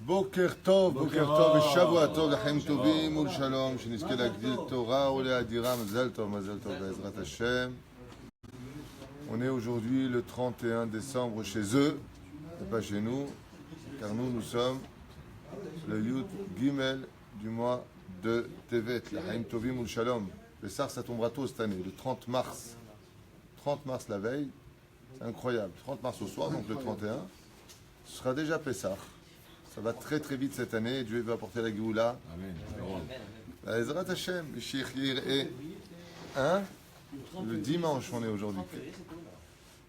בוקר טוב ושבוע טוב לחיים טובים ולשלום, שנזכה להגדיל תורה ולהאדירה. מזל טוב בעזרת השם. On est aujourd'hui le 31 décembre chez eux, et pas chez nous, car nous sommes le Yud Gimel du mois de Tevet, l'Haim Tovim ou Shalom. Le Sar, ça tombera tôt cette année, le 30 mars. 30 mars la veille, c'est incroyable. 30 mars au soir, donc le 31, ce sera déjà Pessah. Ça va très très vite cette année, et Dieu va apporter la Géoula. Amen. Ezrat Hashem, et hein? Le dimanche, on est aujourd'hui.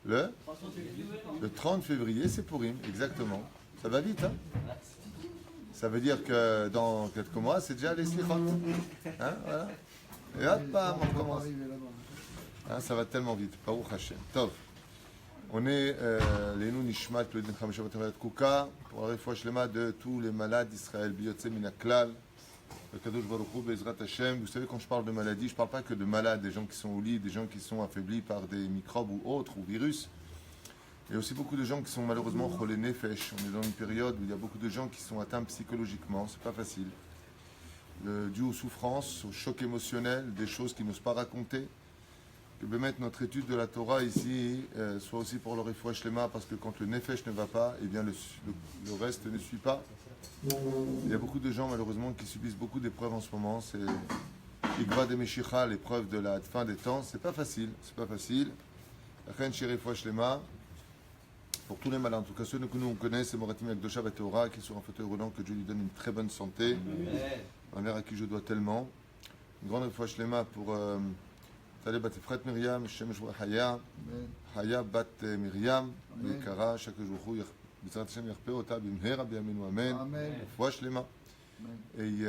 Le 30 février, c'est Purim, exactement. Ça va vite, hein? Ça veut dire que dans quelques mois, c'est déjà les Slichot. Hein? Voilà. Et hop, bam, on recommence. Hein, ça va tellement vite. Baruch Hashem. Tov. On est Lénou Nishmat, le Din Chamisha Batamayat Kouka, pour la réfoua shlema de tous les malades d'Israël, Biyotse Minaklal, le Kadosh Baruch Hu, Bezrat Hashem. Vous savez, quand je parle de maladie, je ne parle pas que de malades, des gens qui sont au lit, des gens qui sont affaiblis par des microbes ou autres, ou virus. Il y a aussi beaucoup de gens qui sont malheureusement cholé nefesh. On est dans une période où il y a beaucoup de gens qui sont atteints psychologiquement, c'est pas facile. Dû aux souffrances, au choc émotionnel, des choses qu'ils n'osent pas raconter. Que mettre notre étude de la Torah ici soit aussi pour le refoua shlema, parce que quand le nefesh ne va pas, eh bien le reste ne suit pas. Il y a beaucoup de gens malheureusement qui subissent beaucoup d'épreuves en ce moment. C'est Igva de Meshicha, l'épreuve de la fin des temps. C'est pas facile, c'est pas facile. Achen chez refoua shlema. Pour tous les malades, en tout cas ceux que nous on connaît, c'est Moratim Akdosha Bateora qui est sur un fauteuil roulant, que Dieu lui donne une très bonne santé. Un mère à qui je dois tellement. Une grande refoua shlema pour Talé bat Efrat Miriam, Shem Shua Haya, Haya bat Miriam, Yekara, chaque jour, Bizrat Hashem Yerpe Ota, Bimhera, Biaminu, Amen, Refoua Shlema. Et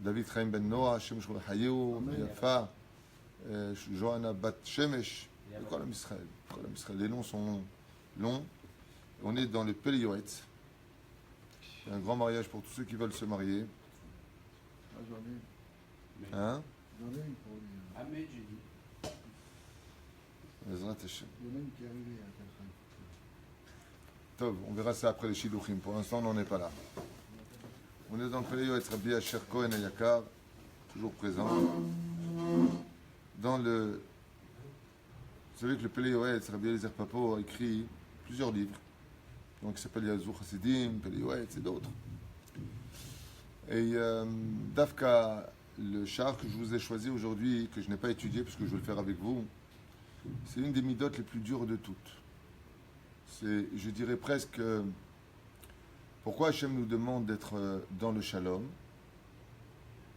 David Chaim ben Noah, Shem Shua Hayou, Yafa, Johanna bat Shemesh, Kol Am Israël. Les noms sont longs. On est dans le Pele Yoetz. C'est un grand mariage pour tous ceux qui veulent se marier. Hein? Ahmed, j'ai dit. Tov, on verra ça après les Shidduchim. Pour l'instant, on n'en est pas là. On est dans le Pele Yoetz Rabbi Asher Cohen Ayakar, toujours présent. Dans le. Vous savez que le Pele Yoetz, Rabbi Eliezer Papo a écrit plusieurs livres. Donc il s'appelle Yazou Hasidim, Pele Yoetz et d'autres. Et Dafka, le char que je vous ai choisi aujourd'hui, que je n'ai pas étudié parce que je vais le faire avec vous, c'est une des midotes les plus dures de toutes. C'est, je dirais presque, pourquoi Hachem nous demande d'être dans le shalom?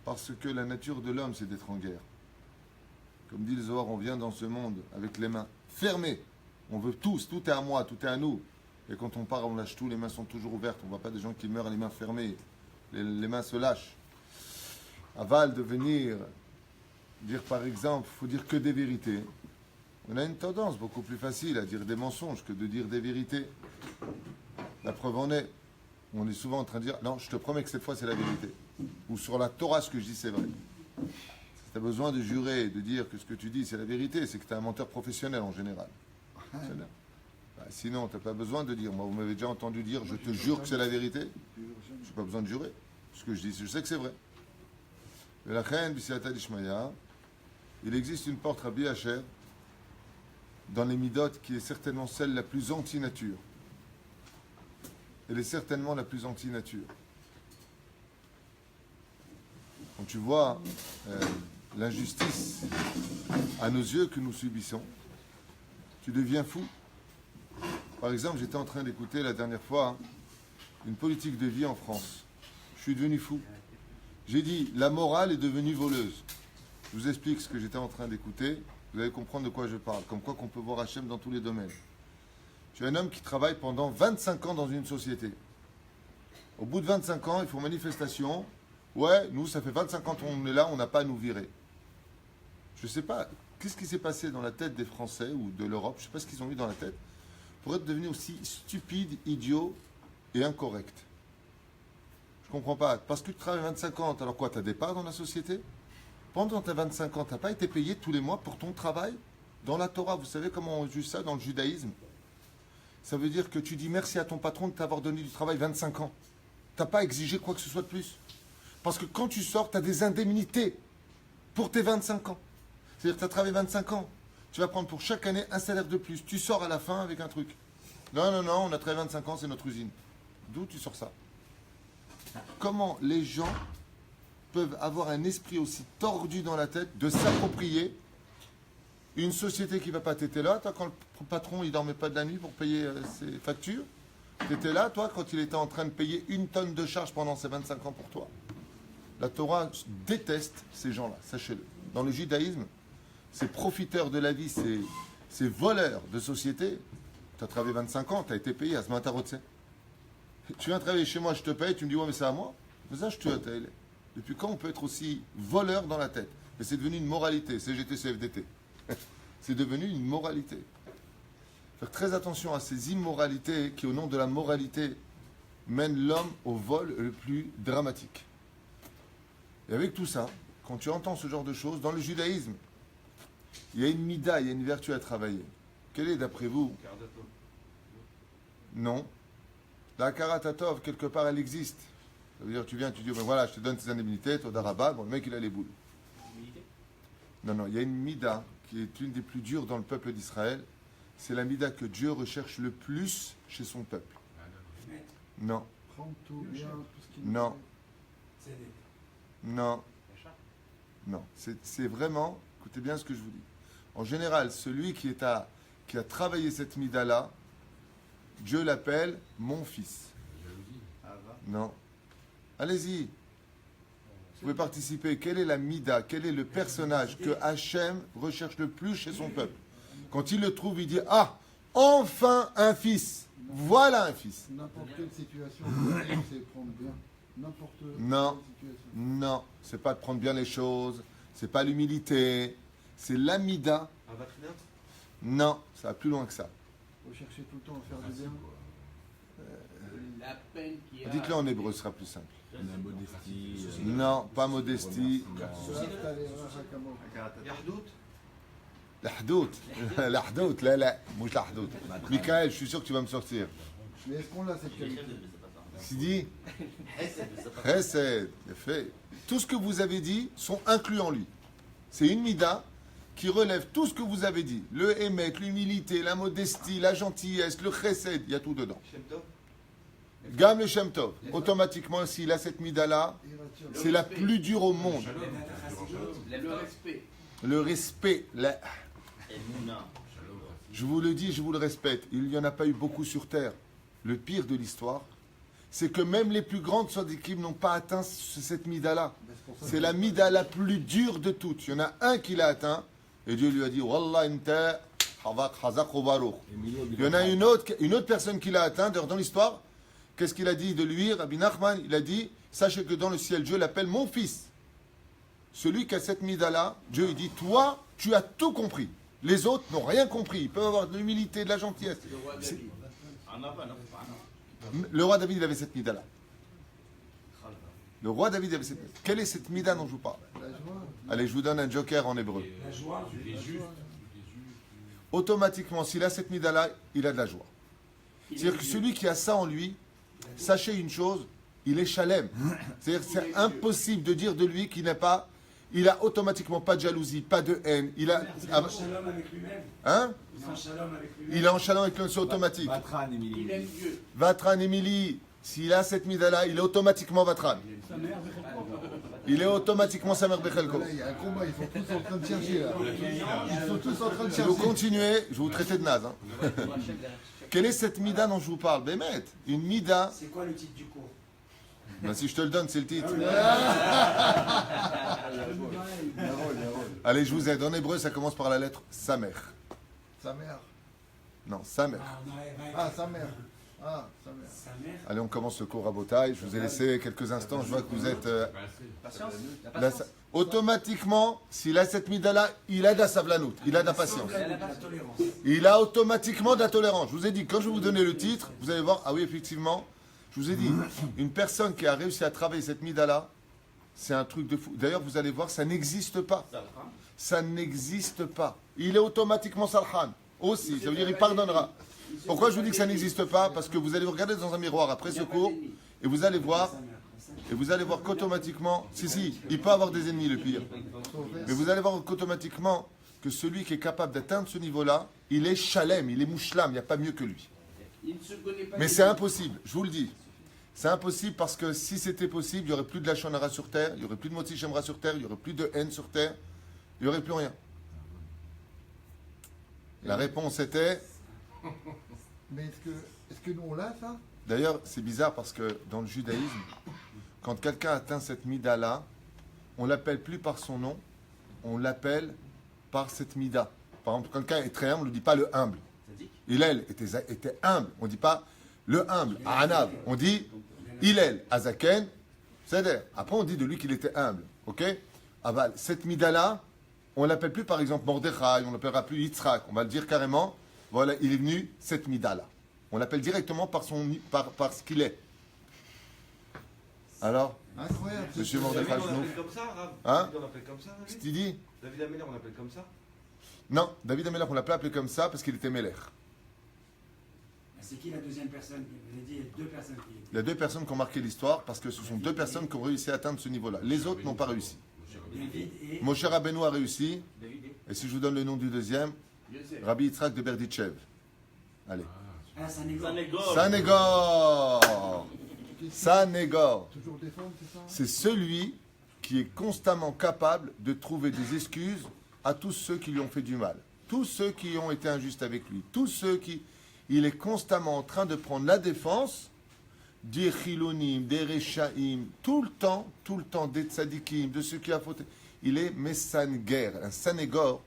Parce que la nature de l'homme, c'est d'être en guerre. Comme dit le Zohar, on vient dans ce monde avec les mains fermées. On veut tous, tout est à moi, tout est à nous. Et quand on part, on lâche tout, les mains sont toujours ouvertes. On ne voit pas des gens qui meurent les mains fermées. Les mains se lâchent. Aval de venir dire par exemple, il faut dire que des vérités. On a une tendance beaucoup plus facile à dire des mensonges que de dire des vérités. La preuve en est, on est souvent en train de dire, non, je te promets que cette fois c'est la vérité. Ou sur la Torah, ce que je dis c'est vrai. Si tu as besoin de jurer, de dire que ce que tu dis c'est la vérité, c'est que tu es un menteur professionnel en général. Sinon, tu n'as pas besoin de dire. Moi, vous m'avez déjà entendu dire, je te jure que c'est la vérité. Je n'ai pas besoin de jurer. Ce que je dis, je sais que c'est vrai. Mais la reine Bisiata d'Ishmaïa, il existe une porte Rabbi Asher dans les Midot qui est certainement celle la plus anti-nature. Elle est certainement la plus anti-nature. Quand tu vois l'injustice à nos yeux que nous subissons, tu deviens fou. Par exemple, j'étais en train d'écouter la dernière fois une politique de vie en France. Je suis devenu fou. J'ai dit, la morale est devenue voleuse. Je vous explique ce que j'étais en train d'écouter. Vous allez comprendre de quoi je parle. Comme quoi qu'on peut voir Hachem dans tous les domaines. Je suis un homme qui travaille pendant 25 ans dans une société. Au bout de 25 ans, il faut manifestation. Ouais, nous, ça fait 25 ans qu'on est là, on n'a pas à nous virer. Je ne sais pas, qu'est-ce qui s'est passé dans la tête des Français ou de l'Europe, je ne sais pas ce qu'ils ont eu dans la tête, pour être devenus aussi stupides, idiots et incorrects. Je comprends pas. Parce que tu travailles 25 ans, alors quoi, tu as des parts dans la société? Pendant tes 25 ans, tu n'as pas été payé tous les mois pour ton travail? Dans la Torah, vous savez comment on juge ça dans le judaïsme? Ça veut dire que tu dis merci à ton patron de t'avoir donné du travail 25 ans. Tu n'as pas exigé quoi que ce soit de plus. Parce que quand tu sors, tu as des indemnités pour tes 25 ans. C'est-à-dire que tu as travaillé 25 ans. Tu vas prendre pour chaque année un salaire de plus. Tu sors à la fin avec un truc. Non, non, non, on a travaillé 25 ans, c'est notre usine. D'où tu sors ça? Comment les gens peuvent avoir un esprit aussi tordu dans la tête de s'approprier une société qui ne va pas t'étais là, toi, quand le patron il dormait pas de la nuit pour payer ses factures, tu étais là, toi, quand il était en train de payer 1 tonne de charges pendant ces 25 ans pour toi. La Torah déteste ces gens-là, sachez-le. Dans le judaïsme, ces profiteurs de la vie, ces voleurs de société, tu as travaillé 25 ans, tu as été payé à ce matin. Tu viens travailler chez moi, je te paye, tu me dis, ouais, mais c'est à moi. Mais ça, je te paye. Depuis quand on peut être aussi voleur dans la tête? Mais c'est devenu une moralité, CGT, CFDT. C'est devenu une moralité. Faire très attention à ces immoralités qui, au nom de la moralité, mènent l'homme au vol le plus dramatique. Et avec tout ça, quand tu entends ce genre de choses, dans le judaïsme, il y a une mida, il y a une vertu à travailler. Quelle est d'après vous? Non. La karatatov, quelque part, elle existe. Ça veut dire, tu viens, tu dis, ben voilà, je te donne tes indemnités, toi d'Arabat, bon, le mec, il a les boules. Non, non, il y a une mida qui est une des plus dures dans le peuple d'Israël. C'est la mida que Dieu recherche le plus chez son peuple. Non. Non. Non. Non. C'est vraiment, écoutez bien ce que je vous dis. En général, celui qui a travaillé cette mida-là, Dieu l'appelle mon fils. Non. Allez-y. Vous pouvez participer. Quelle est la mida? Quel est le personnage que Hachem recherche le plus chez son peuple? Quand il le trouve, il dit, ah, enfin un fils. Voilà un fils. N'importe quelle situation, c'est prendre bien. N'importe Non, quelle situation. non, c'est pas de prendre bien les choses, c'est pas l'humilité, c'est l'amida. Non, ça va plus loin que ça. Faut chercher tout le temps à faire du bien. La peine qu'il y a. Dites-le en hébreu, ce sera plus simple. La modestie. Non, pas modestie. L'ahdout. L'ahdout, là, là. Mouche l'ahdout. Michael, je suis sûr que tu vas me sortir. Mais est-ce qu'on a cette qualité? Sidi, Chesed, fait. Tout ce que vous avez dit sont inclus en lui. C'est une mida qui relève tout ce que vous avez dit. Le émet, l'humilité, la modestie, la gentillesse, le chesed, il y a tout dedans. Gam le Shem Tov. Automatiquement, s'il a cette mida-là, c'est la plus dure au monde. Le respect. Le respect. Je vous le dis, je vous le répète, il n'y en a pas eu beaucoup sur Terre. Le pire de l'histoire, c'est que même les plus grandes équipes n'ont pas atteint cette mida-là. C'est la mida la plus dure de toutes. Il y en a un qui l'a atteint, et Dieu lui a dit, Wallah inta hazak baruch. Il y en a une autre personne qui l'a atteint, dans l'histoire. Qu'est-ce qu'il a dit de lui, Rabbi Nachman? Il a dit, sachez que dans le ciel, Dieu l'appelle mon fils. Celui qui a cette mida-là, Dieu il dit, toi, tu as tout compris. Les autres n'ont rien compris. Ils peuvent avoir de l'humilité, de la gentillesse. Le roi David. Le roi David, il avait cette mida-là. Le roi David avait cette mida. Quelle est cette mida dont je vous parle? La joie. Allez, je vous donne un joker en hébreu. La joie, Automatiquement, s'il a cette mida-là, il a de la joie. C'est-à-dire que celui qui a ça en lui, sachez une chose, il est chalem. C'est-à-dire que c'est impossible de dire de lui qu'il n'a pas, il a automatiquement pas de jalousie, pas de haine. Il a, il est en shalom avec lui-même. hein? Il est en shalom avec lui-même. Il est en chalem avec lui, c'est automatique. Vatran, Émilie. Il aime Dieu. Vatran Emily, s'il a cette mida-là, il est automatiquement Vatran. Sa mère, Il est automatiquement Samer Bechelko. Là, il y a un combat, ils sont tous en train de chercher là. Ils sont tous en train de Si vous chercher. continuez, je vais vous traiter de naze. Hein. Quelle est cette mida dont je vous parle? Bémet, une mida. c'est quoi le titre du cours? Ben, si je te le donne, c'est le titre. Il y a rôle. Allez, je vous aide. En hébreu, ça commence par la lettre Samer. Sa mère. Non, Samer. Ah, sa mère. Ah, sa mère. Sa mère. Allez, on commence ce cours à Botaï. Je vous ai laissé quelques instants. Je vois que vous êtes. Patience. Automatiquement, s'il a cette mida-là, il a de la savlanout. Il a de la patience. La tolérance. Il a automatiquement de la tolérance. Je vous ai dit, quand je vais vous donner le titre, vous allez voir, ah oui, effectivement, je vous ai dit, une personne qui a réussi à travailler cette mida-là, c'est un truc de fou. D'ailleurs, vous allez voir, ça n'existe pas. Ça n'existe pas. Il est automatiquement salhan. Aussi, ça veut dire il pardonnera. Pourquoi je vous dis que ça n'existe pas? Parce que vous allez vous regarder dans un miroir après ce cours et vous allez voir qu'automatiquement, si, il peut avoir des ennemis le pire. Mais vous allez voir qu'automatiquement que celui qui est capable d'atteindre ce niveau-là, il est shalem, il est mouchlam, il n'y a pas mieux que lui. Il ne se connaît pas. Mais c'est impossible, je vous le dis. C'est impossible parce que si c'était possible, il n'y aurait plus de la Shonara sur terre, il n'y aurait plus de Motzi Shemra sur terre, il n'y aurait plus de haine sur terre, il n'y aurait plus rien. La réponse était... Mais est-ce que nous on l'a ça? D'ailleurs, c'est bizarre parce que dans le judaïsme, quand quelqu'un atteint cette mida-là, on ne l'appelle plus par son nom, on l'appelle par cette mida. Par exemple, quand quelqu'un est très humble, on ne dit pas le humble. Hillel était humble, on ne dit pas le humble, Anav. On dit Hillel, Azaken, c'est-à-dire, après on dit de lui qu'il était humble. Ok? Aval, cette mida-là, on ne l'appelle plus par exemple Mordechai, on ne l'appellera plus Yitzhak, on va le dire carrément, voilà, il est venu cette mida-là. On l'appelle directement par ce qu'il est. Alors, Incroyable. Monsieur David, Mordechai on Shnouf, l'appelle comme ça, Rav. Hein? David, on l'appelle comme ça, David. qu'est-ce qu'il dit? David Ameller, on l'appelle comme ça. Non, David Amelach, on l'a pas appelé comme ça parce qu'il était Melech. C'est qui la deuxième personne? Vous avez dit il y a deux personnes qui. Il y a deux personnes qui ont marqué l'histoire parce que ce sont deux personnes qui ont réussi à atteindre ce niveau-là. Les autres n'ont pas réussi. David et. Moshe Rabbeinu a réussi. Et si je vous donne le nom du deuxième, Yosef. Rabbi Yitzhak de Berditchev. Allez. Ah, Sanégor. Sanégor. Sanégor. Toujours défendre, c'est ça? C'est celui qui est constamment capable de trouver des excuses à tous ceux qui lui ont fait du mal. Tous ceux qui ont été injustes avec lui. Tous ceux qui... Il est constamment en train de prendre la défense des chilonim, des rechaim, tout le temps, des tzadikim, de ceux qui ont fauté. Il est Messanger, un Sanégor.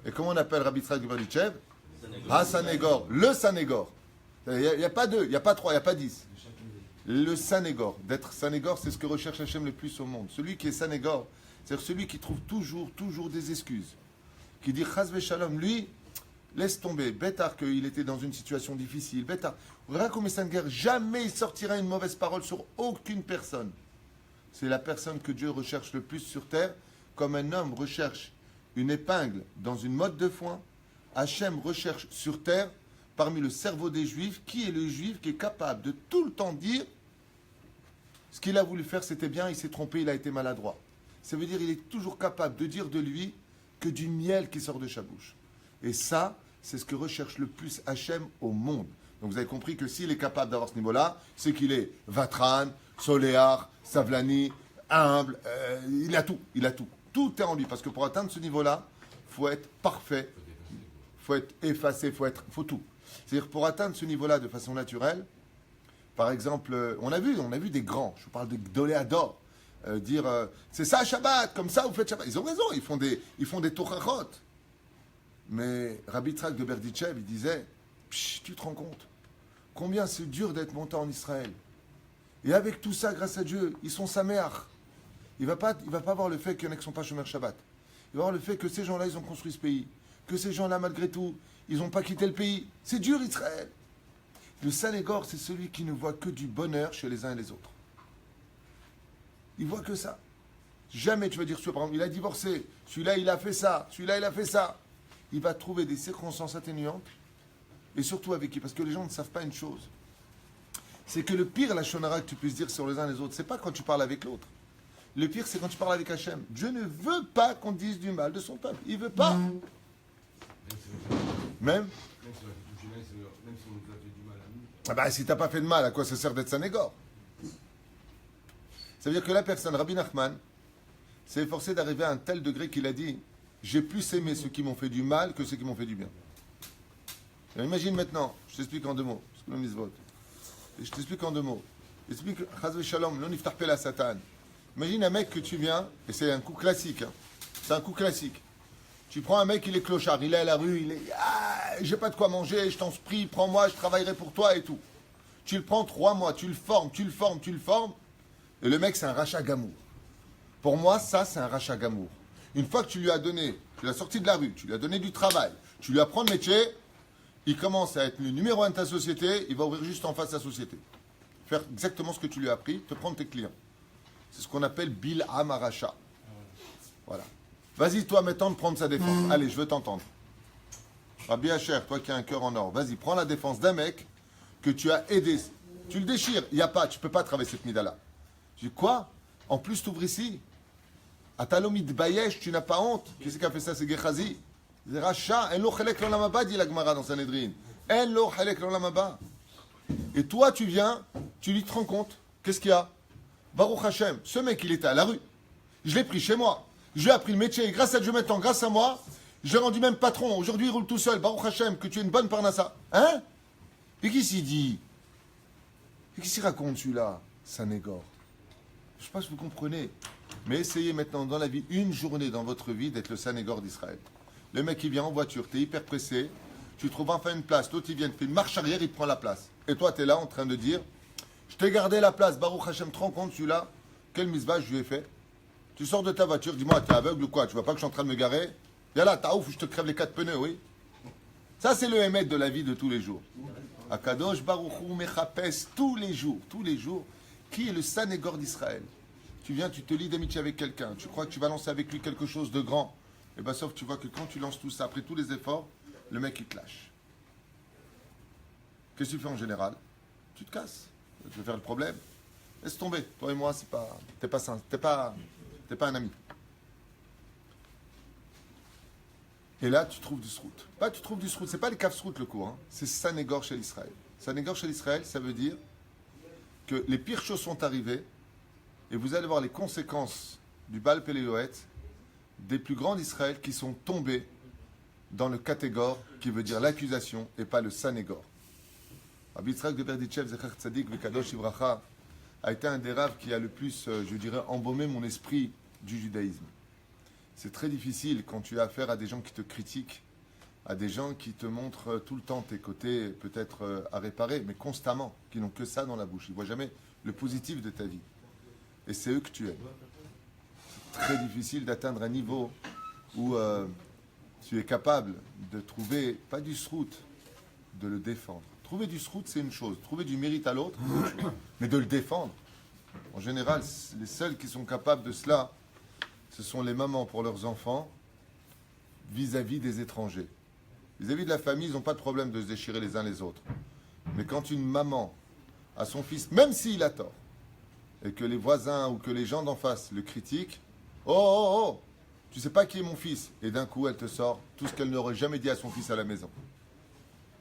Et comment on appelle Rabbi Yitzhak de Berditchev? Ah, Sanégor, le Sanégor. Il n'y a pas deux, il n'y a pas trois, il n'y a pas 10. Le Sanégor. D'être Sanégor, c'est ce que recherche Hachem le plus au monde. Celui qui est Sanégor, c'est-à-dire celui qui trouve toujours des excuses. Qui dit Chaz v'shalom, lui, laisse tomber. Bétar qu'il était dans une situation difficile. Bétar. Rako Messanger, jamais il sortira une mauvaise parole sur aucune personne. C'est la personne que Dieu recherche le plus sur terre. Comme un homme recherche une épingle dans une motte de foin, Hachem recherche sur terre, parmi le cerveau des Juifs, qui est le Juif qui est capable de tout le temps dire ce qu'il a voulu faire, c'était bien, il s'est trompé, il a été maladroit. Ça veut dire qu'il est toujours capable de dire de lui que du miel qui sort de sa bouche. Et ça, c'est ce que recherche le plus Hachem au monde. Donc vous avez compris que s'il est capable d'avoir ce niveau-là, c'est qu'il est Vatran, Soléar, Savlani, humble, il a tout. Tout est en lui. Parce que pour atteindre ce niveau-là, il faut être parfait, il faut être effacé, il faut tout. C'est-à-dire pour atteindre ce niveau-là de façon naturelle, par exemple, on a vu des grands, je vous parle de Gdoléador, dire c'est ça Shabbat, comme ça vous faites Shabbat. Ils ont raison, ils font des torachot. Mais Rabbi Yitzhak de Berditchev, il disait, tu te rends compte combien c'est dur d'être monté en Israël. Et avec tout ça, grâce à Dieu, ils sont saméach. Il ne va pas voir le fait qu'il y en a qui ne sont pas chômeurs Shabbat. Il va voir le fait que ces gens-là, ils ont construit ce pays. Que ces gens-là, malgré tout, ils n'ont pas quitté le pays. C'est dur, Israël. Le Sanégor, c'est celui qui ne voit que du bonheur chez les uns et les autres. Il voit que ça. Jamais tu vas dire, par exemple, il a divorcé, celui-là, il a fait ça, celui-là, il a fait ça. Il va trouver des circonstances atténuantes, et surtout avec qui? Parce que les gens ne savent pas une chose. C'est que le pire, la shonara que tu puisses dire sur les uns et les autres, c'est pas quand tu parles avec l'autre. Le pire, c'est quand tu parles avec Hachem. Dieu ne veut pas qu'on dise du mal de son peuple. Il veut pas. Même Même si on nous a fait du mal à nous. ah bah, si tu n'as pas fait de mal, à quoi ça sert d'être Sanégor? Ça veut dire que la personne, Rabbi Nachman, s'est efforcé d'arriver à un tel degré qu'il a dit j'ai plus aimé ceux qui m'ont fait du mal que ceux qui m'ont fait du bien. Alors, imagine maintenant, je t'explique en deux mots, parce que l'on mise vote. Je t'explique en deux mots. Je t'explique, Chaz v'shalom, l'on iftar la Satan. Imagine un mec que tu viens, et c'est un coup classique, hein. C'est un coup classique. Tu prends un mec, il est clochard, il est à la rue, il est j'ai pas de quoi manger, je t'en prie, prends-moi, je travaillerai pour toi et tout. Tu le prends 3 mois, tu le formes, et le mec c'est un rachat gamour. Pour moi, ça c'est un rachat gamour. Une fois que tu lui as donné, tu l'as sorti de la rue, tu lui as donné du travail, tu lui apprends le métier, il commence à être le numéro 1 de ta société, il va ouvrir juste en face de ta société. Faire exactement ce que tu lui as appris, te prendre tes clients. C'est ce qu'on appelle Bil'am Aracha. Voilà. Vas-y, toi, maintenant, de prendre sa défense. Allez, je veux t'entendre. Rabbi Hacher, toi qui as un cœur en or, vas-y, prends la défense d'un mec que tu as aidé. Tu le déchires. Il n'y a pas, tu ne peux pas travailler cette mida-là. Je dis, quoi? En plus, tu ouvres ici. Atalomid Bayesh, tu n'as pas honte. Qui c'est qui a fait ça? C'est Gechazi. C'est Racha. En lo chelek l'olam haba, dit la Gemara dans Sanhedrin. En lo chelek l'olam haba. Et toi, tu viens, tu lui te rends compte. Qu'est-ce qu'il y a? Baruch Hashem, ce mec, il était à la rue. Je l'ai pris chez moi. Je lui ai appris le métier. Et grâce à Dieu maintenant, grâce à moi, je l'ai rendu même patron. Aujourd'hui, il roule tout seul. Baruch Hashem, que tu es une bonne parnassa. Hein? Et qui s'y dit? Et qui s'y raconte celui-là? Sanégor. Je ne sais pas si vous comprenez. Mais essayez maintenant dans la vie, une journée dans votre vie, d'être le Sanégor d'Israël. Le mec, il vient en voiture, tu es hyper pressé, tu trouves enfin une place, l'autre, il vient, tu fais une marche arrière, il te prend la place. Et toi, tu es là en train de dire, je t'ai gardé la place, Baruch Hashem, te rends compte, celui-là, quel misbah je lui ai fait? Tu sors de ta voiture, dis-moi, t'es aveugle ou quoi? Tu vois pas que je suis en train de me garer? Viens là, t'as ouf, je te crève les 4 pneus, oui? Ça, c'est le émet de la vie de tous les jours. Akadosh Baruch Hu Mechapes, tous les jours, qui est le Sanégor d'Israël? Tu viens, tu te lis d'amitié avec quelqu'un, tu crois que tu vas lancer avec lui quelque chose de grand, et bien sauf tu vois que quand tu lances tout ça, après tous les efforts, le mec il te lâche. Qu'est-ce que tu fais en général? Tu te casses, tu veux faire le problème. Laisse tomber, toi et moi, c'est pas, t'es pas un ami. Et là, tu trouves du srout. Pas tu trouves du srout, c'est pas le kaf srout le cours, hein. C'est Sanégor chez l'Israël. Sanégor chez l'Israël, ça veut dire que les pires choses sont arrivées. Et vous allez voir les conséquences du Baal Péléoët, des plus grands d'Israël qui sont tombés dans le catégore, qui veut dire l'accusation, et pas le Sanégor. Rabbi Yitzhak de Berditchev, Zecher Tzadik, Vekadosh Ivracha, a été un des raves qui a le plus, je dirais, embaumé mon esprit du judaïsme. C'est très difficile quand tu as affaire à des gens qui te critiquent, à des gens qui te montrent tout le temps tes côtés peut-être à réparer, mais constamment, qui n'ont que ça dans la bouche. Ils ne voient jamais le positif de ta vie. Et c'est eux que tu aimes. C'est très difficile d'atteindre un niveau où tu es capable de trouver, pas du srout, de le défendre. Trouver du srout, c'est une chose. Trouver du mérite à l'autre, mais de le défendre. En général, les seuls qui sont capables de cela, ce sont les mamans pour leurs enfants vis-à-vis des étrangers. Vis-à-vis de la famille, ils n'ont pas de problème de se déchirer les uns les autres. Mais quand une maman a son fils, même s'il a tort, et que les voisins ou que les gens d'en face le critiquent, oh, tu sais pas qui est mon fils. Et d'un coup, elle te sort tout ce qu'elle n'aurait jamais dit à son fils à la maison.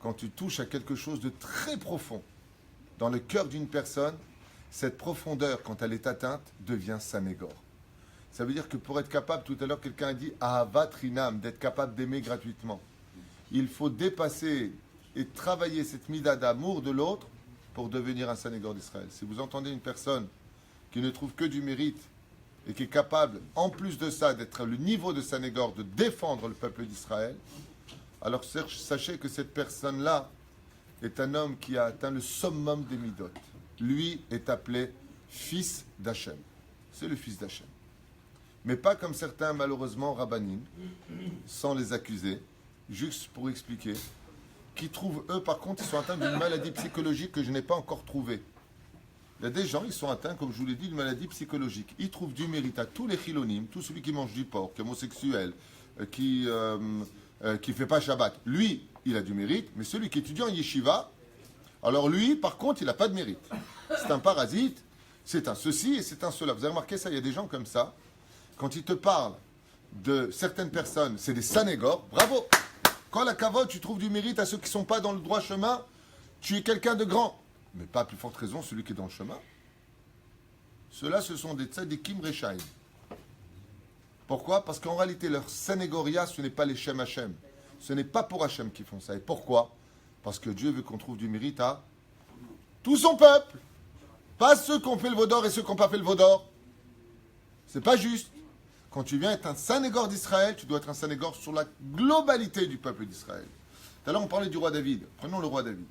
Quand tu touches à quelque chose de très profond dans le cœur d'une personne, cette profondeur, quand elle est atteinte, devient Sanégor. Ça veut dire que pour être capable, tout à l'heure, quelqu'un a dit Ahavat Rinam, d'être capable d'aimer gratuitement. Il faut dépasser et travailler cette mida d'amour de l'autre pour devenir un Sanégor d'Israël. Si vous entendez une personne qui ne trouve que du mérite et qui est capable, en plus de ça, d'être le niveau de Sanégor, de défendre le peuple d'Israël, alors sachez que cette personne-là est un homme qui a atteint le summum des midot. Lui est appelé fils d'Hachem. C'est le fils d'Hachem. Mais pas comme certains, malheureusement, rabbanim, sans les accuser, juste pour expliquer, qui trouvent, eux, par contre, ils sont atteints d'une maladie psychologique que je n'ai pas encore trouvée. Il y a des gens, ils sont atteints, comme je vous l'ai dit, d'une maladie psychologique. Ils trouvent du mérite à tous les chilonim, tout celui qui mange du porc, qui est homosexuel, qui fait pas Shabbat. Lui, il a du mérite, mais celui qui étudie en yeshiva, alors lui, par contre, il n'a pas de mérite. C'est un parasite, c'est un ceci et c'est un cela. Vous avez remarqué ça, il y a des gens comme ça, quand ils te parlent de certaines personnes, c'est des sanégors, bravo. Quand la kavod, tu trouves du mérite à ceux qui ne sont pas dans le droit chemin, tu es quelqu'un de grand. Mais pas à plus forte raison celui qui est dans le chemin. Ceux-là, ce sont des tzadikim rechaim. Pourquoi? Parce qu'en réalité, leur sanégoria, ce n'est pas les Shem Hashem. Ce n'est pas pour Hashem qu'ils font ça. Et pourquoi? Parce que Dieu veut qu'on trouve du mérite à tout son peuple. Pas ceux qui ont fait le vaudor et ceux qui n'ont pas fait le vaudor. C'est pas juste. Quand tu viens être un sanégor d'Israël, tu dois être un sanégor sur la globalité du peuple d'Israël. Tout à l'heure, on parlait du roi David. Prenons le roi David.